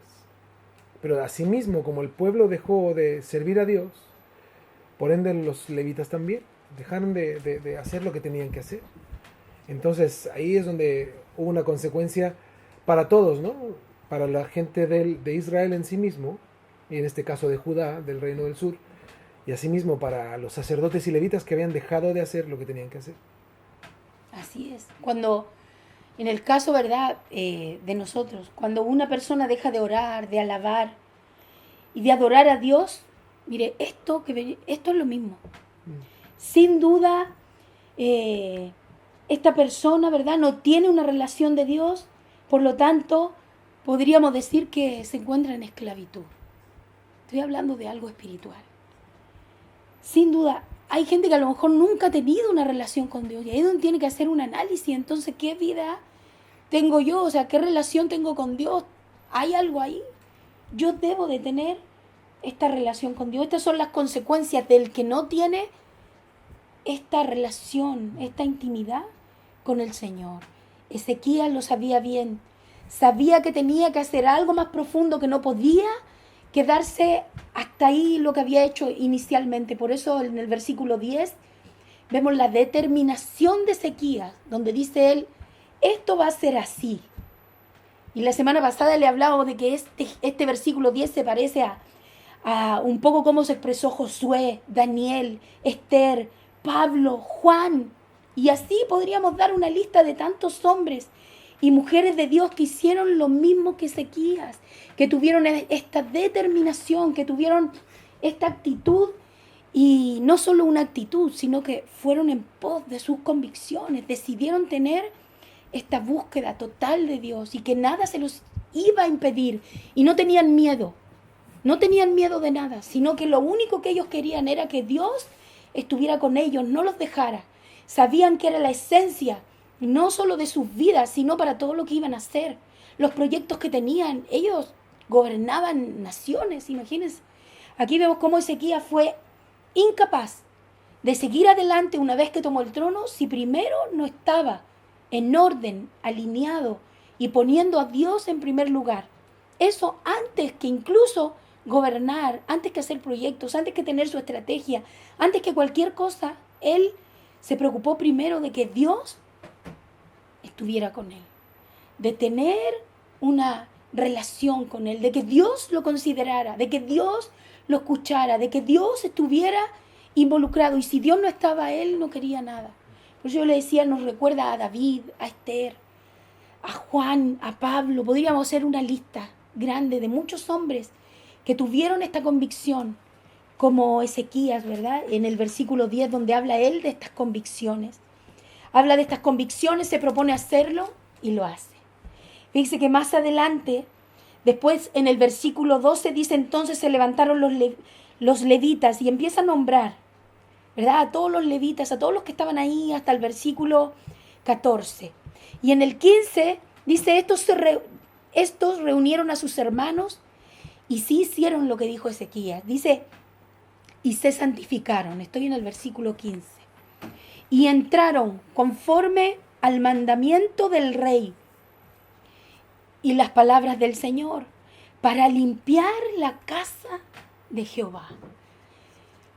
Pero asimismo, como el pueblo dejó de servir a Dios, por ende los levitas también dejaron de hacer lo que tenían que hacer. Entonces ahí es donde hubo una consecuencia para todos, ¿no? Para la gente de Israel en sí mismo, y en este caso de Judá, del reino del sur, y asimismo para los sacerdotes y levitas que habían dejado de hacer lo que tenían que hacer. Así es. Cuando, en el caso, ¿verdad?, de nosotros, cuando una persona deja de orar, de alabar y de adorar a Dios, mire, esto es lo mismo. Sin duda, esta persona, ¿verdad?, no tiene una relación de Dios, por lo tanto, podríamos decir que se encuentra en esclavitud. Estoy hablando de algo espiritual. Sin duda, hay gente que a lo mejor nunca ha tenido una relación con Dios y ahí es donde tiene que hacer un análisis. Entonces, ¿qué vida tengo yo? O sea, ¿qué relación tengo con Dios? ¿Hay algo ahí? Yo debo de tener esta relación con Dios. Estas son las consecuencias del que no tiene esta relación, esta intimidad con el Señor. Ezequías lo sabía bien. Sabía que tenía que hacer algo más profundo, que no podía quedarse hasta ahí lo que había hecho inicialmente. Por eso en el versículo 10 vemos la determinación de Ezequías, donde dice él, esto va a ser así. Y la semana pasada le hablábamos de que este versículo 10 se parece a un poco cómo se expresó Josué, Daniel, Esther, Pablo, Juan. Y así podríamos dar una lista de tantos hombres y mujeres de Dios que hicieron lo mismo que Ezequías, que tuvieron esta determinación, que tuvieron esta actitud, y no solo una actitud, sino que fueron en pos de sus convicciones, decidieron tener esta búsqueda total de Dios y que nada se los iba a impedir, y no tenían miedo de nada, sino que lo único que ellos querían era que Dios estuviera con ellos, no los dejara. Sabían que era la esencia, no solo de sus vidas, sino para todo lo que iban a hacer, los proyectos que tenían. Ellos gobernaban naciones, imagínense. Aquí vemos cómo Ezequías fue incapaz de seguir adelante una vez que tomó el trono si primero no estaba en orden, alineado y poniendo a Dios en primer lugar. Eso antes que incluso gobernar, antes que hacer proyectos, antes que tener su estrategia, antes que cualquier cosa, él se preocupó primero de que Dios estuviera con él, de tener una relación con él, de que Dios lo considerara, de que Dios lo escuchara, de que Dios estuviera involucrado. Y si Dios no estaba, él no quería nada. Por eso yo le decía, nos recuerda a David, a Esther, a Juan, a Pablo. Podríamos hacer una lista grande de muchos hombres que tuvieron esta convicción, como Ezequías, ¿verdad? En el versículo 10, donde habla él de estas convicciones. Habla de estas convicciones, se propone hacerlo y lo hace. Fíjense que más adelante, después en el versículo 12 dice, entonces se levantaron los levitas, y empieza a nombrar, ¿verdad? A todos los levitas, a todos los que estaban ahí hasta el versículo 14. Y en el 15 dice, estos reunieron a sus hermanos y sí hicieron lo que dijo Ezequías. Dice, y se santificaron. Estoy en el versículo 15. Y entraron conforme al mandamiento del rey y las palabras del Señor para limpiar la casa de Jehová.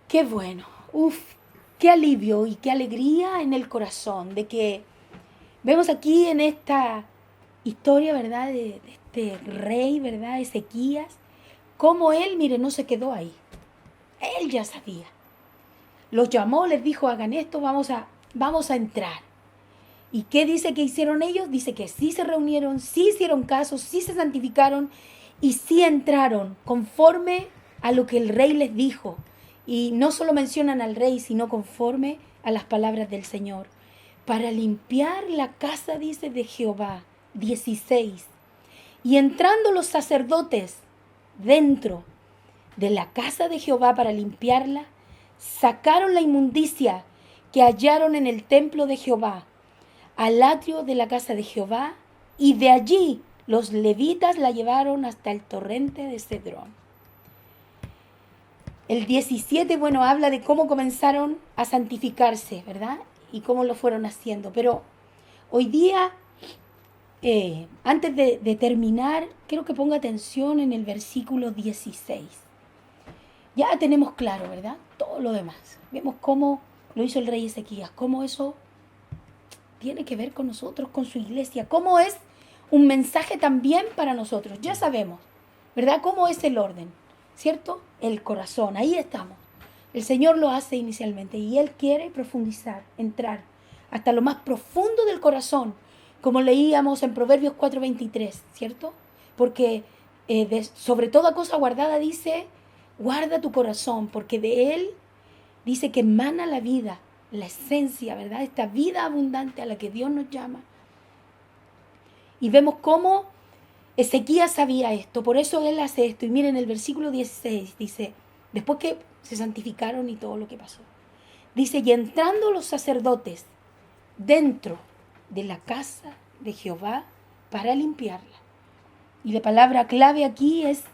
Qué bueno, qué alivio y qué alegría en el corazón de que vemos aquí en esta historia, ¿verdad? De este rey, ¿verdad? Ezequías, cómo él, mire, no se quedó ahí. Él ya sabía. Los llamó, les dijo, hagan esto, vamos a entrar. ¿Y qué dice que hicieron ellos? Dice que sí se reunieron, sí hicieron caso, sí se santificaron y sí entraron conforme a lo que el rey les dijo. Y no solo mencionan al rey, sino conforme a las palabras del Señor. Para limpiar la casa, dice, de Jehová. 16. Y entrando los sacerdotes dentro de la casa de Jehová para limpiarla, sacaron la inmundicia que hallaron en el templo de Jehová, al atrio de la casa de Jehová, y de allí los levitas la llevaron hasta el torrente de Cedrón. El 17, bueno, habla de cómo comenzaron a santificarse, ¿verdad? Y cómo lo fueron haciendo. Pero hoy día, antes de terminar, quiero que ponga atención en el versículo 16. Ya tenemos claro, ¿verdad? Todo lo demás. Vemos cómo lo hizo el rey Ezequías, cómo eso tiene que ver con nosotros, con su iglesia, cómo es un mensaje también para nosotros. Ya sabemos, ¿verdad? Cómo es el orden, ¿cierto? El corazón, ahí estamos. El Señor lo hace inicialmente y Él quiere profundizar, entrar hasta lo más profundo del corazón, como leíamos en Proverbios 4:23, ¿cierto? Porque sobre toda cosa guardada dice, guarda tu corazón, porque de él dice que emana la vida, la esencia, ¿verdad? Esta vida abundante a la que Dios nos llama. Y vemos cómo Ezequías sabía esto, por eso él hace esto. Y miren el versículo 16, dice, después que se santificaron y todo lo que pasó, dice, y entrando los sacerdotes dentro de la casa de Jehová para limpiarla. Y la palabra clave aquí es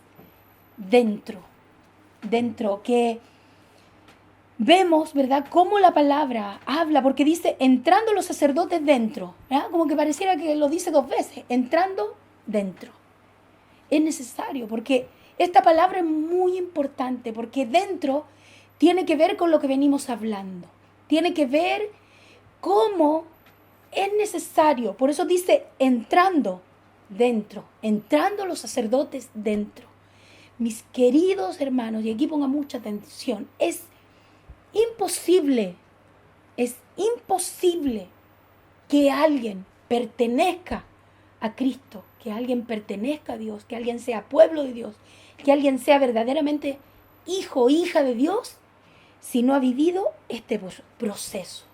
dentro, que vemos, ¿verdad?, cómo la palabra habla, porque dice, entrando los sacerdotes dentro, ¿verdad? Como que pareciera que lo dice dos veces, entrando dentro. Es necesario, porque esta palabra es muy importante, porque dentro tiene que ver con lo que venimos hablando. Tiene que ver cómo es necesario. Por eso dice entrando dentro, entrando los sacerdotes dentro. Mis queridos hermanos, y aquí ponga mucha atención, es imposible que alguien pertenezca a Cristo, que alguien pertenezca a Dios, que alguien sea pueblo de Dios, que alguien sea verdaderamente hijo o hija de Dios, si no ha vivido este proceso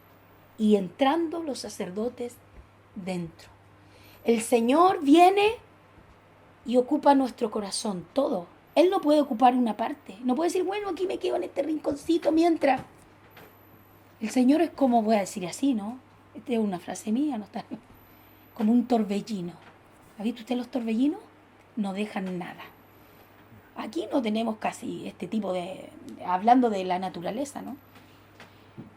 y entrando los sacerdotes dentro. El Señor viene y ocupa nuestro corazón, todo. Él no puede ocupar una parte, no puede decir, bueno, aquí me quedo en este rinconcito mientras. El Señor es como, voy a decir así, ¿no? Esta es una frase mía, no está, como un torbellino. ¿Ha visto usted los torbellinos? No dejan nada. Aquí no tenemos casi este tipo de, hablando de la naturaleza, ¿no?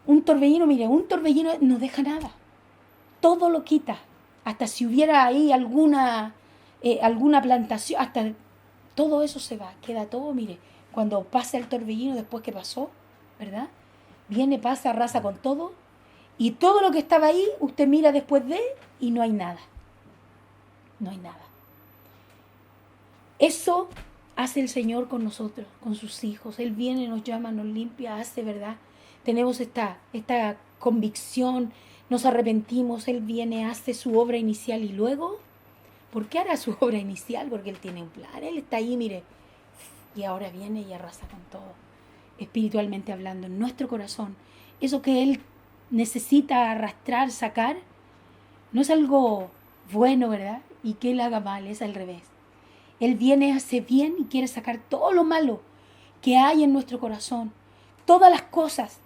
Un torbellino, mire, un torbellino no deja nada. Todo lo quita. Hasta si hubiera ahí alguna plantación, hasta todo eso se va. Queda todo, mire, cuando pasa el torbellino después que pasó, ¿verdad? Viene, pasa, arrasa con todo. Y todo lo que estaba ahí, usted mira después de y no hay nada. No hay nada. Eso hace el Señor con nosotros, con sus hijos. Él viene, nos llama, nos limpia, hace, ¿verdad? Tenemos esta convicción, nos arrepentimos, Él viene, hace su obra inicial y luego, ¿por qué hará su obra inicial? Porque Él tiene un plan, Él está ahí, mire, y ahora viene y arrasa con todo, espiritualmente hablando, en nuestro corazón. Eso que Él necesita arrastrar, sacar, no es algo bueno, ¿verdad? Y que Él haga mal, es al revés. Él viene, hace bien y quiere sacar todo lo malo que hay en nuestro corazón. Todas las cosas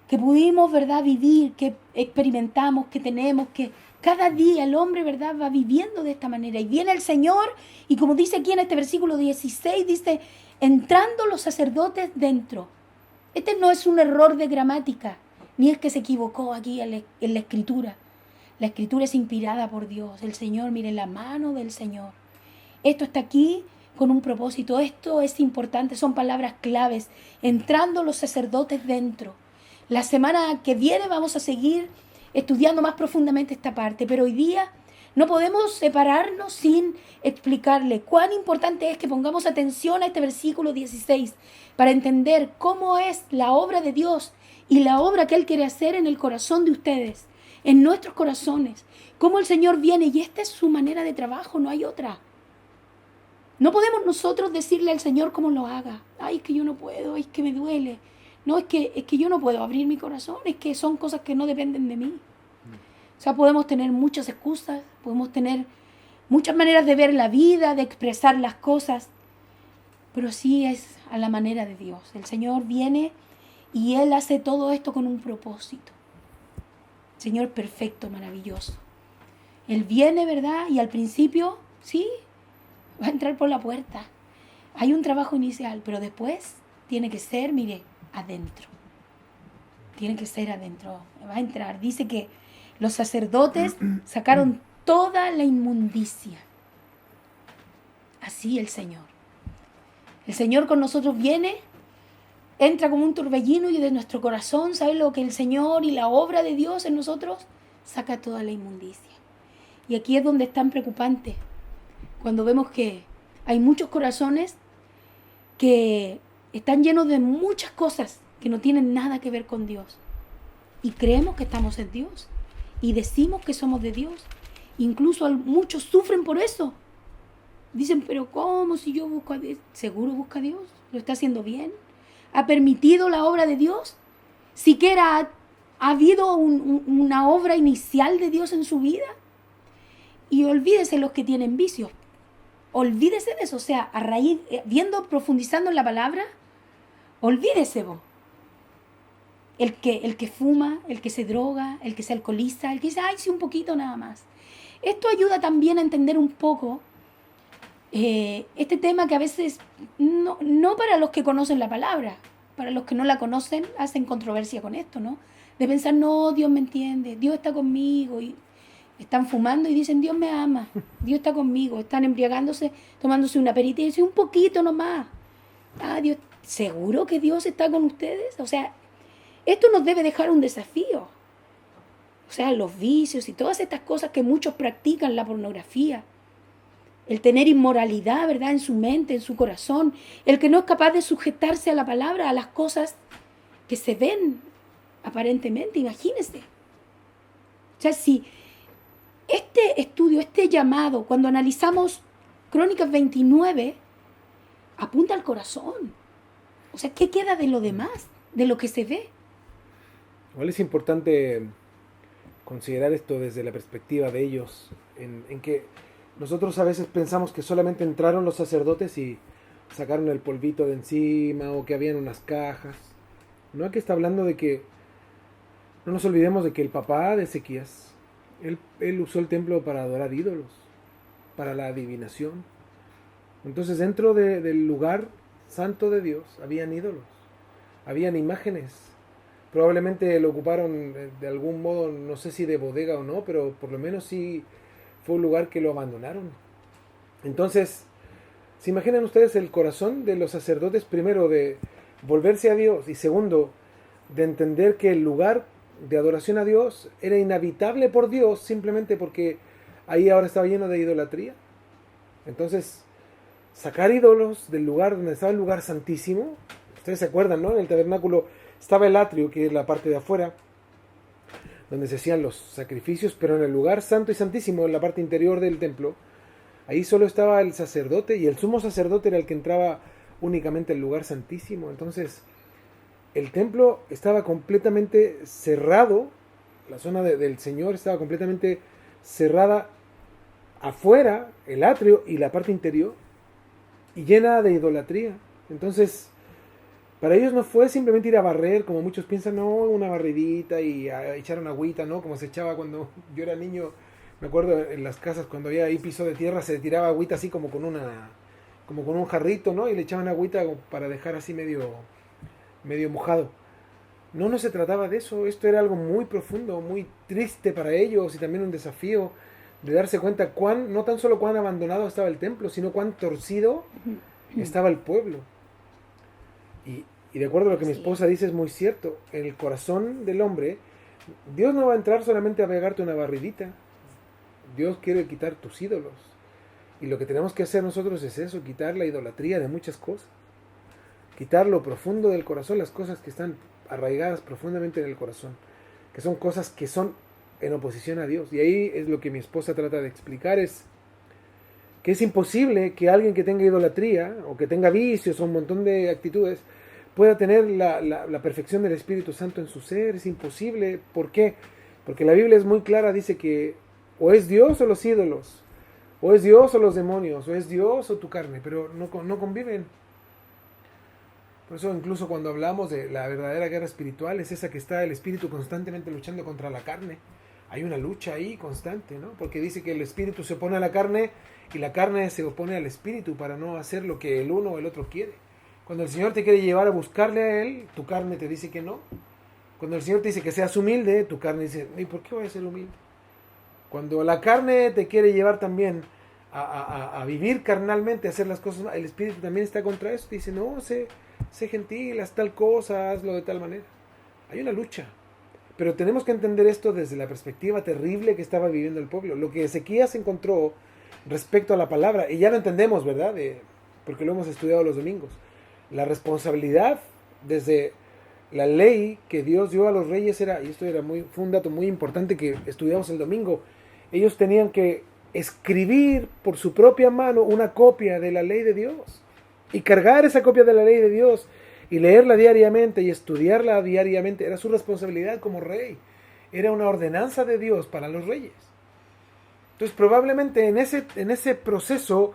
que pudimos, ¿verdad?, vivir, que experimentamos, que tenemos, que cada día el hombre, ¿verdad?, va viviendo de esta manera. Y viene el Señor y como dice aquí en este versículo 16, dice, entrando los sacerdotes dentro. Este no es un error de gramática, ni es que se equivocó aquí en la Escritura. La Escritura es inspirada por Dios. El Señor, mire, la mano del Señor. Esto está aquí con un propósito. Esto es importante. Son palabras claves. Entrando los sacerdotes dentro. La semana que viene vamos a seguir estudiando más profundamente esta parte. Pero hoy día no podemos separarnos sin explicarle cuán importante es que pongamos atención a este versículo 16 para entender cómo es la obra de Dios y la obra que Él quiere hacer en el corazón de ustedes, en nuestros corazones. Cómo el Señor viene y esta es su manera de trabajo, no hay otra. No podemos nosotros decirle al Señor cómo lo haga. Ay, es que yo no puedo, es que me duele. No, es que yo no puedo abrir mi corazón, es que son cosas que no dependen de mí. O sea, podemos tener muchas excusas, podemos tener muchas maneras de ver la vida, de expresar las cosas, pero sí es a la manera de Dios. El Señor viene y Él hace todo esto con un propósito. Señor perfecto, maravilloso. Él viene, ¿verdad? Y al principio, sí, va a entrar por la puerta. Hay un trabajo inicial, pero después tiene que ser, mire, adentro. Tiene que ser adentro. Va a entrar. Dice que los sacerdotes sacaron toda la inmundicia. Así el Señor. El Señor con nosotros viene, entra como un torbellino y de nuestro corazón, ¿sabe lo que el Señor y la obra de Dios en nosotros? Saca toda la inmundicia. Y aquí es donde es tan preocupante. Cuando vemos que hay muchos corazones que están llenos de muchas cosas que no tienen nada que ver con Dios. Y creemos que estamos en Dios. Y decimos que somos de Dios. Incluso muchos sufren por eso. Dicen, pero ¿cómo si yo busco a Dios? ¿Seguro busca a Dios? ¿Lo está haciendo bien? ¿Ha permitido la obra de Dios? ¿Siquiera ha habido una obra inicial de Dios en su vida? Y olvídese los que tienen vicios. Olvídese de eso. O sea, a raíz, profundizando en la palabra, olvídese vos. El que fuma, el que se droga, el que se alcoholiza, el que dice, ay, sí, un poquito nada más. Esto ayuda también a entender un poco este tema que a veces, no para los que conocen la palabra, para los que no la conocen, hacen controversia con esto, ¿no? De pensar, no, Dios me entiende, Dios está conmigo, y están fumando y dicen, Dios me ama, Dios está conmigo, están embriagándose, tomándose un aperitivo y dicen, un poquito nomás. Ah, Dios, ¿seguro que Dios está con ustedes? O sea, Esto nos debe dejar un desafío. O sea, los vicios y todas estas cosas que muchos practican, la pornografía, el tener inmoralidad, ¿verdad?, en su mente, en su corazón, el que no es capaz de sujetarse a la palabra, a las cosas que se ven aparentemente, imagínense. O sea, si este estudio, este llamado, cuando analizamos Crónicas 29, apunta al corazón. O sea, ¿qué queda de lo demás, de lo que se ve? Igual es importante considerar esto desde la perspectiva de ellos, en que nosotros a veces pensamos que solamente entraron los sacerdotes y sacaron el polvito de encima o que habían unas cajas. No, aquí está hablando de que no nos olvidemos de que el papá de Ezequías, él usó el templo para adorar ídolos, para la adivinación. Entonces dentro del lugar santo de Dios habían ídolos, habían imágenes. Probablemente lo ocuparon de algún modo, no sé si de bodega o no, pero por lo menos sí fue un lugar que lo abandonaron. Entonces, ¿se imaginan ustedes el corazón de los sacerdotes? Primero, de volverse a Dios, y segundo, de entender que el lugar de adoración a Dios era inhabitable por Dios simplemente porque ahí ahora estaba lleno de idolatría. Entonces, sacar ídolos del lugar donde estaba el lugar santísimo, ustedes se acuerdan, ¿no? En el tabernáculo estaba el atrio, que es la parte de afuera, donde se hacían los sacrificios, pero en el lugar santo y santísimo, en la parte interior del templo, ahí solo estaba el sacerdote, y el sumo sacerdote era el que entraba únicamente al lugar santísimo. Entonces, el templo estaba completamente cerrado, la zona del Señor estaba completamente cerrada afuera, el atrio y la parte interior, y llena de idolatría. Entonces, para ellos no fue simplemente ir a barrer, como muchos piensan, no, una barridita y a echar una agüita, ¿no? Como se echaba cuando yo era niño. Me acuerdo en las casas cuando había ahí piso de tierra, se tiraba agüita así como con un jarrito, ¿no? Y le echaban agüita para dejar así medio mojado. No se trataba de eso. Esto era algo muy profundo, muy triste para ellos, y también un desafío de darse cuenta no tan solo cuán abandonado estaba el templo, sino cuán torcido estaba el pueblo. Y de acuerdo a lo que mi esposa dice, es muy cierto. En el corazón del hombre, Dios no va a entrar solamente a pegarte una barridita. Dios quiere quitar tus ídolos. Y lo que tenemos que hacer nosotros es eso, quitar la idolatría de muchas cosas. Quitar lo profundo del corazón, las cosas que están arraigadas profundamente en el corazón, que son cosas que son en oposición a Dios. Y ahí es lo que mi esposa trata de explicar, es que es imposible que alguien que tenga idolatría o que tenga vicios o un montón de actitudes pueda tener la perfección del Espíritu Santo en su ser. Es imposible. ¿Por qué? Porque la Biblia es muy clara, dice que o es Dios o los ídolos, o es Dios o los demonios, o es Dios o tu carne, pero no conviven. Por eso incluso cuando hablamos de la verdadera guerra espiritual, es esa que está el espíritu constantemente luchando contra la carne. Hay una lucha ahí constante, ¿no? Porque dice que el espíritu se opone a la carne y la carne se opone al espíritu para no hacer lo que el uno o el otro quiere. Cuando el Señor te quiere llevar a buscarle a Él, tu carne te dice que no. Cuando el Señor te dice que seas humilde, tu carne dice, ¿y por qué voy a ser humilde? Cuando la carne te quiere llevar también a vivir carnalmente, a hacer las cosas, el espíritu también está contra eso. Te dice, no, sé gentil, haz tal cosa, hazlo de tal manera. Hay una lucha. Pero tenemos que entender esto desde la perspectiva terrible que estaba viviendo el pueblo. Lo que Ezequías encontró respecto a la palabra, y ya lo entendemos, ¿verdad? Porque lo hemos estudiado los domingos. La responsabilidad desde la ley que Dios dio a los reyes fue un dato muy importante que estudiamos el domingo. Ellos tenían que escribir por su propia mano una copia de la ley de Dios y cargar esa copia de la ley de Dios y leerla diariamente y estudiarla diariamente. Era su responsabilidad como rey. Era una ordenanza de Dios para los reyes. Entonces probablemente en ese proceso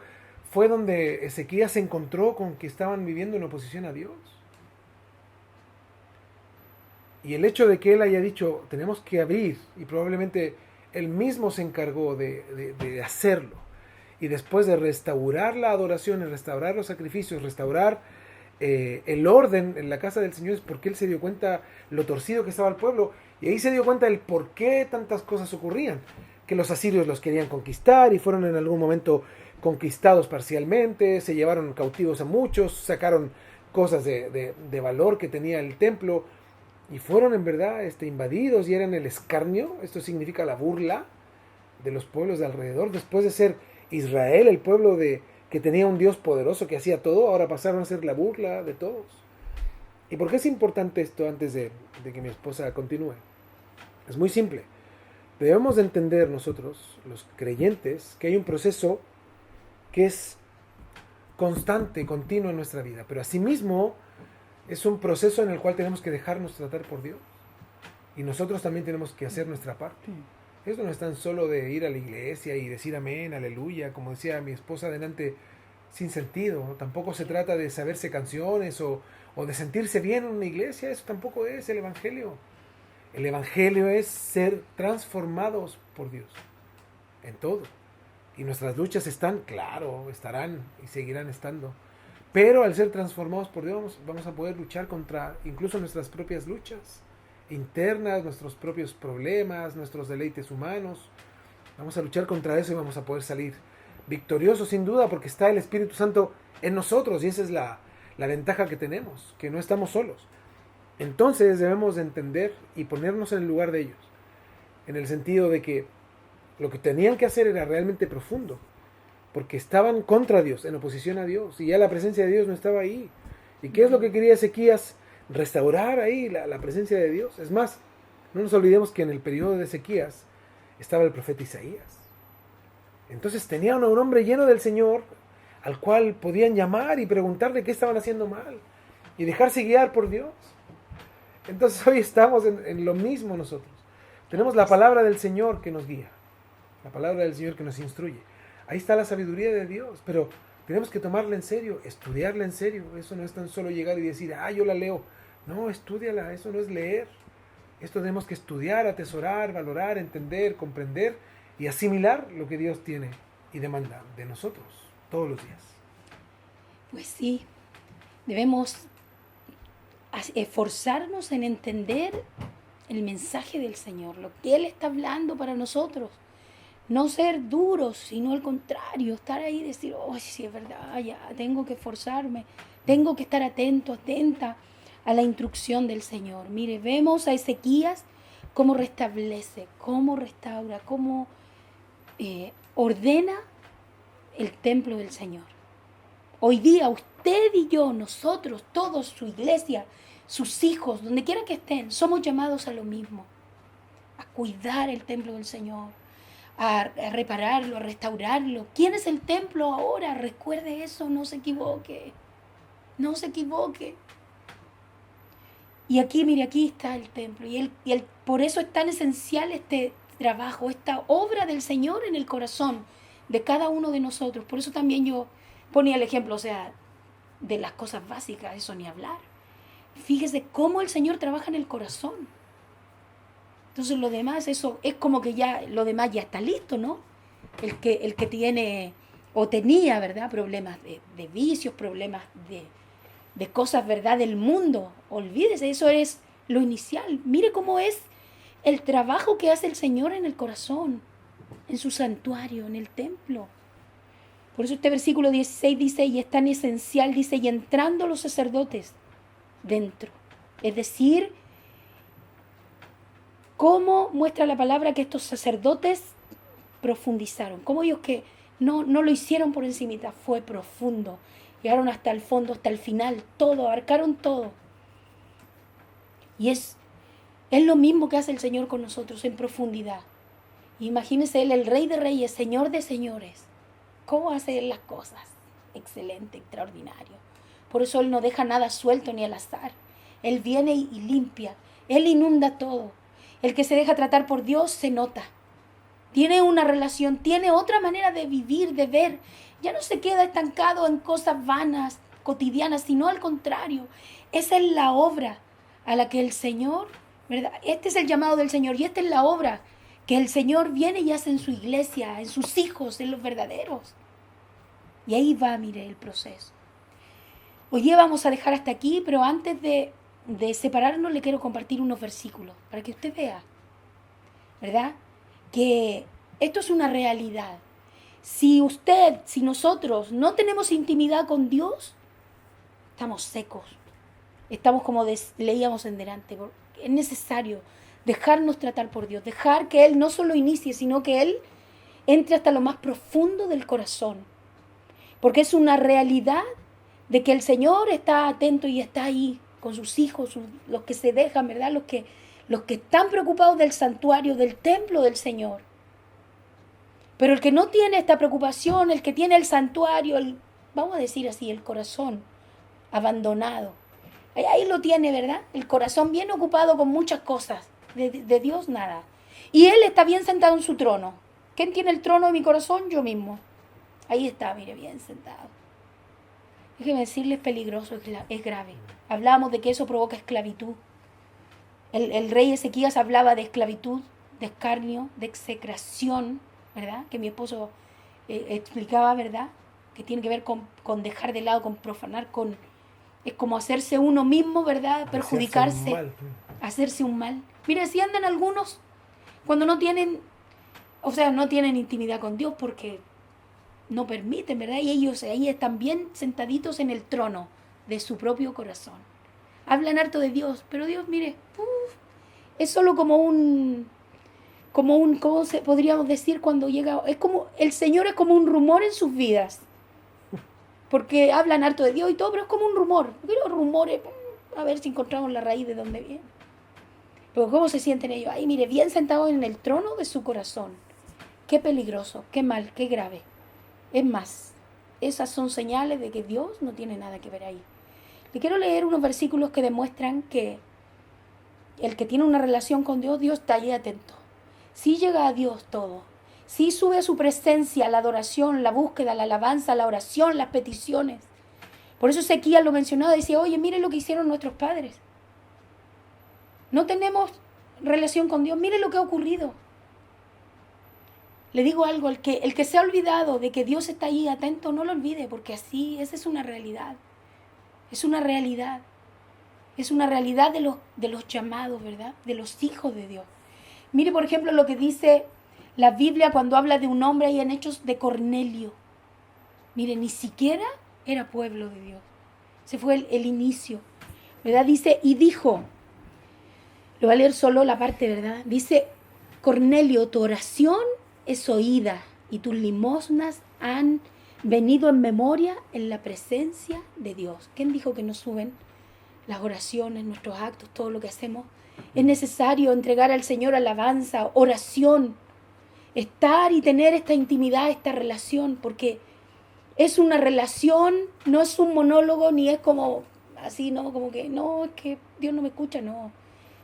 fue donde Ezequías se encontró con que estaban viviendo en oposición a Dios. Y el hecho de que él haya dicho, tenemos que abrir, y probablemente él mismo se encargó de hacerlo, y después de restaurar la adoración, restaurar los sacrificios, restaurar el orden en la casa del Señor, es porque él se dio cuenta lo torcido que estaba el pueblo, y ahí se dio cuenta del por qué tantas cosas ocurrían, que los asirios los querían conquistar, y fueron en algún momento conquistados parcialmente, se llevaron cautivos a muchos, sacaron cosas de valor que tenía el templo, y fueron en verdad invadidos y eran el escarnio, esto significa la burla de los pueblos de alrededor. Después de ser Israel, el pueblo que tenía un Dios poderoso que hacía todo, ahora pasaron a ser la burla de todos. ¿Y por qué es importante esto antes de que mi esposa continúe? Es muy simple. Debemos de entender nosotros, los creyentes, que hay un proceso que es constante, continuo en nuestra vida, pero asimismo es un proceso en el cual tenemos que dejarnos tratar por Dios y nosotros también tenemos que hacer nuestra parte. Esto no es tan solo de ir a la iglesia y decir amén, aleluya, como decía mi esposa adelante, sin sentido. Tampoco se trata de saberse canciones o de sentirse bien en una iglesia. Eso tampoco es el Evangelio. El Evangelio es ser transformados por Dios en todo. Y nuestras luchas están, claro, estarán y seguirán estando. Pero al ser transformados por Dios vamos a poder luchar contra incluso nuestras propias luchas internas, nuestros propios problemas, nuestros deleites humanos. Vamos a luchar contra eso y vamos a poder salir victoriosos sin duda, porque está el Espíritu Santo en nosotros y esa es la ventaja que tenemos, que no estamos solos. Entonces debemos de entender y ponernos en el lugar de ellos, en el sentido de que lo que tenían que hacer era realmente profundo, porque estaban contra Dios, en oposición a Dios, y ya la presencia de Dios no estaba ahí. ¿Y qué es lo que quería Ezequías? Restaurar ahí la presencia de Dios. Es más, no nos olvidemos que en el periodo de Ezequías estaba el profeta Isaías. Entonces tenían a un hombre lleno del Señor, al cual podían llamar y preguntarle qué estaban haciendo mal, y dejarse guiar por Dios. Entonces hoy estamos en lo mismo nosotros. Tenemos la palabra del Señor que nos guía, la palabra del Señor que nos instruye. Ahí está la sabiduría de Dios, pero tenemos que tomarla en serio, estudiarla en serio. Eso no es tan solo llegar y decir, yo la leo. No, estúdiala, eso no es leer. Esto tenemos que estudiar, atesorar, valorar, entender, comprender y asimilar lo que Dios tiene y demanda de nosotros todos los días. Pues sí, debemos esforzarnos en entender el mensaje del Señor, lo que Él está hablando para nosotros. No ser duros, sino al contrario, estar ahí y decir, sí es verdad, ya tengo que esforzarme, tengo que estar atento, atenta a la instrucción del Señor. Mire, vemos a Ezequías cómo restablece, cómo restaura, cómo ordena el templo del Señor. Hoy día usted y yo, nosotros, todos, su iglesia, sus hijos, donde quiera que estén, somos llamados a lo mismo, a cuidar el templo del Señor, a repararlo, a restaurarlo. ¿Quién es el templo ahora? Recuerde eso, no se equivoque. No se equivoque. Y aquí, mire, aquí está el templo. Y por eso es tan esencial este trabajo, esta obra del Señor en el corazón de cada uno de nosotros. Por eso también yo ponía el ejemplo, de las cosas básicas, eso ni hablar. Fíjese cómo el Señor trabaja en el corazón. Entonces lo demás, eso es como que ya, lo demás ya está listo, ¿no? El que tiene o tenía, ¿verdad? Problemas de vicios, problemas de cosas, ¿verdad? Del mundo. Olvídese, eso es lo inicial. Mire cómo es el trabajo que hace el Señor en el corazón, en su santuario, en el templo. Por eso este versículo 16 dice, y es tan esencial, dice, y entrando los sacerdotes dentro. Es decir, cómo muestra la palabra que estos sacerdotes profundizaron. Cómo ellos que no lo hicieron por encimita, fue profundo. Llegaron hasta el fondo, hasta el final, todo, abarcaron todo. Y es lo mismo que hace el Señor con nosotros en profundidad. Imagínense Él, el Rey de Reyes, Señor de Señores. ¿Cómo hace Él las cosas? Excelente, extraordinario. Por eso Él no deja nada suelto ni al azar. Él viene y limpia. Él inunda todo. El que se deja tratar por Dios se nota. Tiene una relación, tiene otra manera de vivir, de ver. Ya no se queda estancado en cosas vanas, cotidianas, sino al contrario. Esa es la obra a la que el Señor, ¿verdad? Este es el llamado del Señor y esta es la obra que el Señor viene y hace en su iglesia, en sus hijos, en los verdaderos. Y ahí va, mire, el proceso. Hoy día vamos a dejar hasta aquí, pero antes de separarnos le quiero compartir unos versículos para que usted vea, ¿verdad? Que esto es una realidad. Si nosotros no tenemos intimidad con Dios, estamos secos. Estamos como leíamos en delante, es necesario dejarnos tratar por Dios, dejar que Él no solo inicie, sino que Él entre hasta lo más profundo del corazón. Porque es una realidad de que el Señor está atento y está ahí con sus hijos, los que se dejan, ¿verdad? Los que están preocupados del santuario, del templo del Señor. Pero el que no tiene esta preocupación, el que tiene el santuario, vamos a decir así, el corazón abandonado. Ahí lo tiene, ¿verdad? El corazón bien ocupado con muchas cosas. De Dios nada. Y Él está bien sentado en su trono. ¿Quién tiene el trono de mi corazón? Yo mismo. Ahí está, mire, bien sentado. Déjeme decirle, es peligroso, es grave. Hablamos de que eso provoca esclavitud. El rey Ezequías hablaba de esclavitud, de escarnio, de execración, ¿verdad? Que mi esposo explicaba, ¿verdad? Que tiene que ver con dejar de lado, con profanar, es como hacerse uno mismo, ¿verdad? Perjudicarse, hacerse un mal. Mire, si andan algunos cuando no tienen intimidad con Dios porque no permiten, ¿verdad? Y ellos ahí están bien sentaditos en el trono de su propio corazón. Hablan harto de Dios, pero Dios, mire, es solo ¿cómo podríamos decir cuando llega? El Señor es como un rumor en sus vidas. Porque hablan harto de Dios y todo, pero es como un rumor. Porque los rumores, a ver si encontramos la raíz de dónde viene. Pero ¿cómo se sienten ellos? Ahí, mire, bien sentados en el trono de su corazón. Qué peligroso, qué mal, qué grave. Es más, esas son señales de que Dios no tiene nada que ver ahí. Le quiero leer unos versículos que demuestran que el que tiene una relación con Dios, Dios está ahí atento. Sí llega a Dios todo. Sí sube a su presencia la adoración, la búsqueda, la alabanza, la oración, las peticiones. Por eso Ezequías lo mencionaba, decía, oye, mire lo que hicieron nuestros padres. No tenemos relación con Dios, mire lo que ha ocurrido. Le digo algo, el que se ha olvidado de que Dios está ahí atento, no lo olvide, porque así, esa es una realidad. Es una realidad. Es una realidad de los llamados, ¿verdad? De los hijos de Dios. Mire, por ejemplo, lo que dice la Biblia cuando habla de un hombre ahí en Hechos de Cornelio. Mire, ni siquiera era pueblo de Dios. Ese fue el inicio, ¿verdad? Dice, y dijo, lo voy a leer solo la parte, ¿verdad? Dice, Cornelio, tu oración es oída y tus limosnas han venido en memoria en la presencia de Dios. ¿Quién dijo que no suben las oraciones, nuestros actos, todo lo que hacemos? Es necesario entregar al Señor alabanza, oración, estar y tener esta intimidad, esta relación, porque es una relación, no es un monólogo, ni es como así, ¿no? Como que, no, es que Dios no me escucha, no.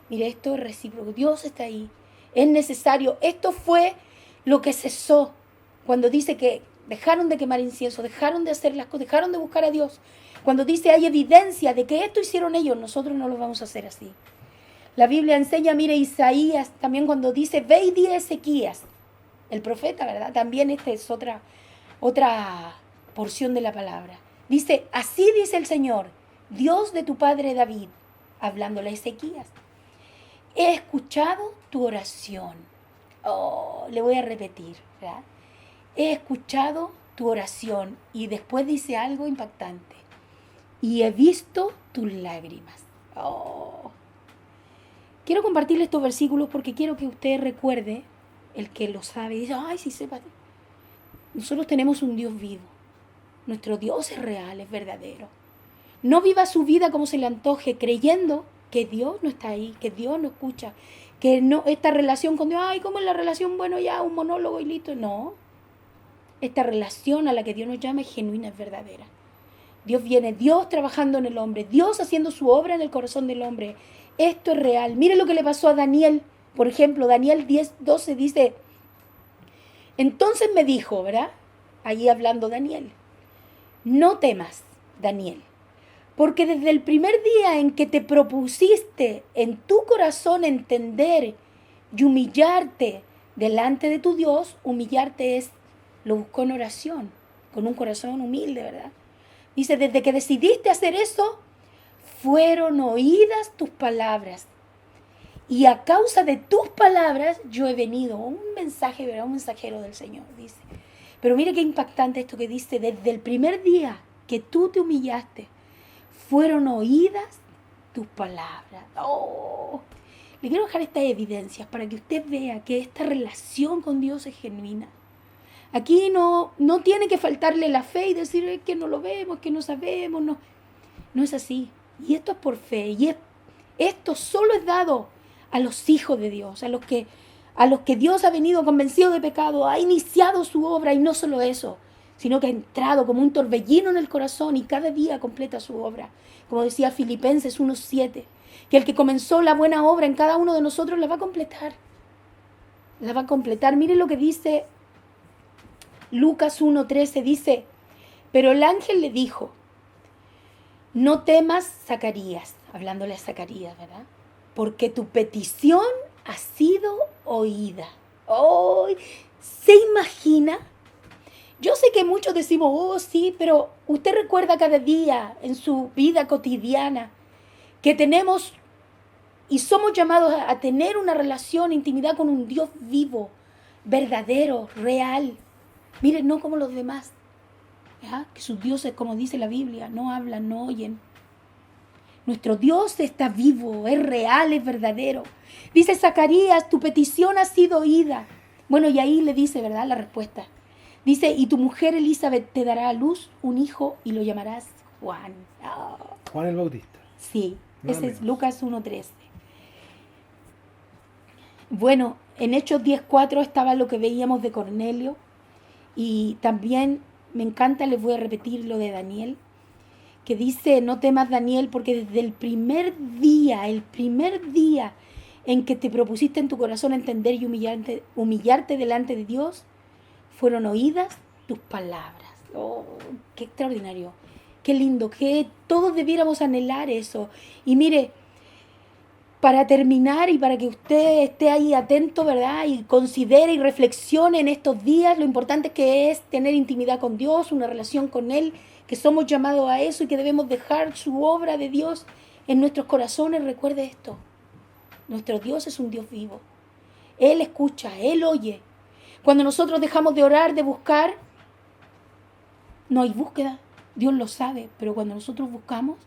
Mire, esto es recíproco, Dios está ahí, es necesario. Esto fue lo que cesó cuando dice que dejaron de quemar incienso, dejaron de hacer las cosas, dejaron de buscar a Dios. Cuando dice hay evidencia de que esto hicieron ellos, nosotros no lo vamos a hacer así. La Biblia enseña, mire, Isaías también cuando dice, ve y di a Ezequías, el profeta, ¿verdad? También esta es otra porción de la palabra. Dice, así dice el Señor, Dios de tu padre David, hablándole a Ezequías. He escuchado tu oración. Oh, le voy a repetir, ¿verdad? He escuchado tu oración. Y después dice algo impactante. Y he visto tus lágrimas. Oh. Quiero compartirle estos versículos porque quiero que usted recuerde, el que lo sabe, y dice, ay, sí sepa. Nosotros tenemos un Dios vivo. Nuestro Dios es real, es verdadero. No viva su vida como se le antoje, creyendo que Dios no está ahí, que Dios no escucha, que no, esta relación con Dios, ay, ¿cómo es la relación? Bueno, ya, un monólogo y listo. No. Esta relación a la que Dios nos llama es genuina, es verdadera. Dios viene, Dios trabajando en el hombre, Dios haciendo su obra en el corazón del hombre. Esto es real. Mire lo que le pasó a Daniel. Por ejemplo, Daniel 10:12 dice, entonces me dijo, ¿verdad? Allí hablando Daniel, no temas, Daniel, porque desde el primer día en que te propusiste en tu corazón entender y humillarte delante de tu Dios, humillarte lo buscó en oración, con un corazón humilde, ¿verdad? Dice, desde que decidiste hacer eso, fueron oídas tus palabras. Y a causa de tus palabras yo he venido. Un mensaje, ¿verdad? Un mensajero del Señor, dice. Pero mire qué impactante esto que dice, desde el primer día que tú te humillaste, fueron oídas tus palabras. Oh, Le quiero dejar estas evidencias para que usted vea que esta relación con Dios es genuina. Aquí no tiene que faltarle la fe y decir es que no lo vemos, que no sabemos. No es así. Y esto es por fe. Y esto solo es dado a los hijos de Dios, a los que Dios ha venido convencido de pecado, ha iniciado su obra, y no solo eso, sino que ha entrado como un torbellino en el corazón y cada día completa su obra. Como decía Filipenses 1:7, que el que comenzó la buena obra en cada uno de nosotros la va a completar. La va a completar. Miren lo que dice Lucas 1:13, dice, pero el ángel le dijo, no temas, Zacarías, hablándole a Zacarías, ¿verdad? Porque tu petición ha sido oída. ¡Oh! ¿Se imagina? Yo sé que muchos decimos, oh sí, pero usted recuerda cada día en su vida cotidiana que tenemos y somos llamados a tener una relación, intimidad con un Dios vivo, verdadero, real. Miren, no como los demás, ¿ya? Que sus dioses, como dice la Biblia, no hablan, no oyen. Nuestro Dios está vivo, es real, es verdadero. Dice Zacarías, tu petición ha sido oída. Bueno, y ahí le dice, ¿verdad?, la respuesta. Dice, y tu mujer Elizabeth te dará a luz un hijo y lo llamarás Juan. Oh. Juan el Bautista. Sí, ese es Lucas 1:13. Bueno, en Hechos 10:4 estaba lo que veíamos de Cornelio. Y también me encanta, les voy a repetir lo de Daniel, que dice, no temas Daniel, porque desde el primer día en que te propusiste en tu corazón entender y humillarte delante de Dios, fueron oídas tus palabras. Oh, qué extraordinario, qué lindo, que todos debiéramos anhelar eso. Y mire, para terminar y para que usted esté ahí atento, ¿verdad? Y considere y reflexione en estos días lo importante que es tener intimidad con Dios, una relación con Él, que somos llamados a eso y que debemos dejar su obra de Dios en nuestros corazones. Recuerde esto, nuestro Dios es un Dios vivo. Él escucha, Él oye. Cuando nosotros dejamos de orar, de buscar, no hay búsqueda, Dios lo sabe, pero cuando nosotros buscamos,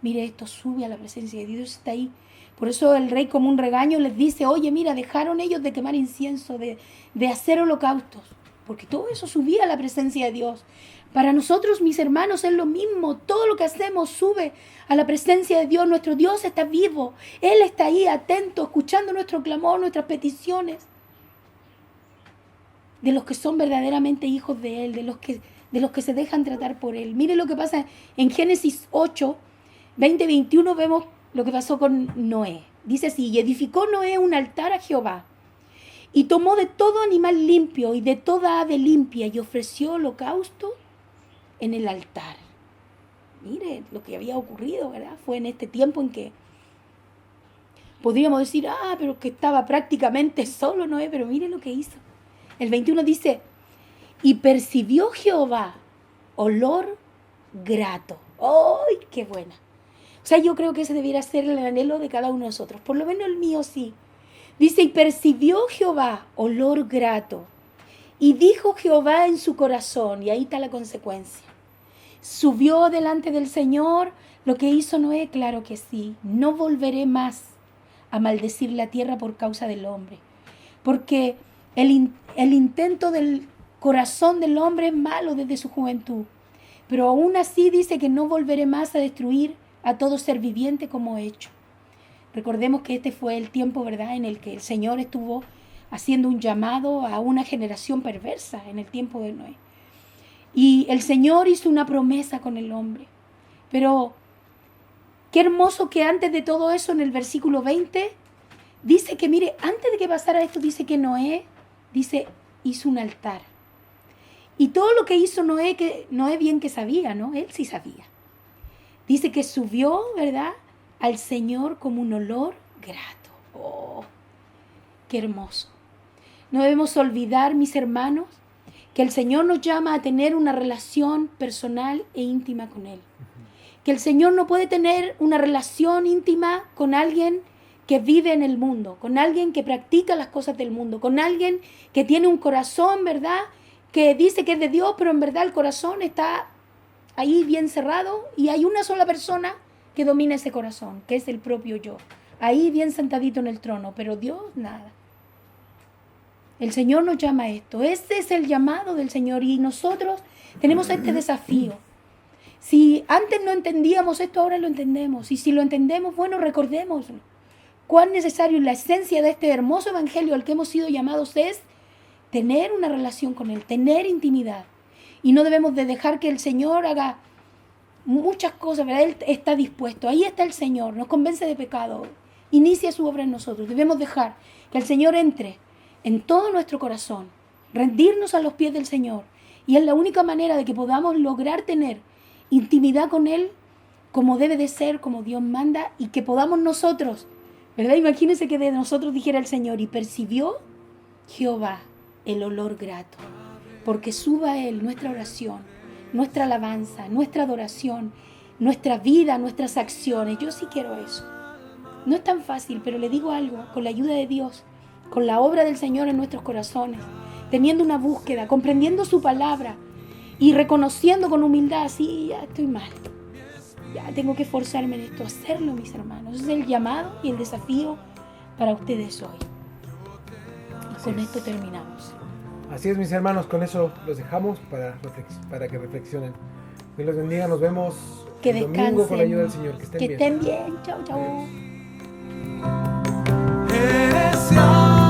mire, esto sube a la presencia de Dios, Dios está ahí. Por eso el rey, como un regaño, les dice, oye, mira, dejaron ellos de quemar incienso, de hacer holocaustos, porque todo eso subía a la presencia de Dios. Para nosotros, mis hermanos, es lo mismo. Todo lo que hacemos sube a la presencia de Dios. Nuestro Dios está vivo. Él está ahí atento, escuchando nuestro clamor, nuestras peticiones. De los que son verdaderamente hijos de Él, de los que se dejan tratar por Él. Mire lo que pasa en Génesis 8, 20-21, vemos lo que pasó con Noé. Dice así, y edificó Noé un altar a Jehová, y tomó de todo animal limpio y de toda ave limpia, y ofreció holocausto en el altar. Mire lo que había ocurrido, ¿verdad? Fue en este tiempo en que podríamos decir, pero que estaba prácticamente solo Noé, pero mire lo que hizo. El 21 dice, y percibió Jehová olor grato. ¡Ay, qué buena! O sea, yo creo que ese debiera ser el anhelo de cada uno de nosotros, por lo menos el mío sí. Dice, y percibió Jehová olor grato. Y dijo Jehová en su corazón, y ahí está la consecuencia. ¿Subió delante del Señor lo que hizo Noé? Claro que sí. No volveré más a maldecir la tierra por causa del hombre. Porque el intento del corazón del hombre es malo desde su juventud. Pero aún así dice que no volveré más a destruir a todo ser viviente como he hecho. Recordemos que este fue el tiempo, ¿verdad?, en el que el Señor estuvo haciendo un llamado a una generación perversa en el tiempo de Noé. Y el Señor hizo una promesa con el hombre. Pero qué hermoso que antes de todo eso, en el versículo 20, dice que, mire, antes de que pasara esto, dice que Noé, hizo un altar. Y todo lo que hizo Noé, que Noé bien que sabía, ¿no? Él sí sabía. Dice que subió, ¿verdad?, al Señor como un olor grato. ¡Oh, qué hermoso! No debemos olvidar, mis hermanos, que el Señor nos llama a tener una relación personal e íntima con Él. Que el Señor no puede tener una relación íntima con alguien que vive en el mundo, con alguien que practica las cosas del mundo, con alguien que tiene un corazón, ¿verdad?, que dice que es de Dios, pero en verdad el corazón está ahí bien cerrado y hay una sola persona que domina ese corazón, que es el propio yo. ahí bien sentadito en el trono, pero Dios nada. El Señor nos llama a esto. Este es el llamado del Señor y nosotros tenemos este desafío. Si antes no entendíamos esto, ahora lo entendemos. Y si lo entendemos, bueno, recordémoslo. Cuán necesario la esencia de este hermoso evangelio al que hemos sido llamados es tener una relación con Él, tener intimidad. Y no debemos de dejar que el Señor haga muchas cosas, ¿verdad? Él está dispuesto. Ahí está el Señor, nos convence de pecado, inicia su obra en nosotros. Debemos dejar que el Señor entre en todo nuestro corazón, rendirnos a los pies del Señor. Y es la única manera de que podamos lograr tener intimidad con Él como debe de ser, como Dios manda, y que podamos nosotros, ¿verdad? Imagínense que de nosotros dijera el Señor, y percibió Jehová el olor grato, porque suba a Él nuestra oración, nuestra alabanza, nuestra adoración, nuestra vida, nuestras acciones. Yo sí quiero eso. No es tan fácil, pero le digo algo, con la ayuda de Dios, con la obra del Señor en nuestros corazones, teniendo una búsqueda, comprendiendo su palabra y reconociendo con humildad, sí, ya estoy mal, ya tengo que esforzarme en esto, hacerlo, mis hermanos. Ese es el llamado y el desafío para ustedes hoy. Y con esto terminamos. Así es, mis hermanos, con eso los dejamos para que reflexionen. Dios los bendiga, nos vemos Que el domingo descansen, con la ayuda del Señor. Que estén bien. Chao, chao. Eres grande.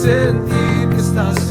Sentir que estás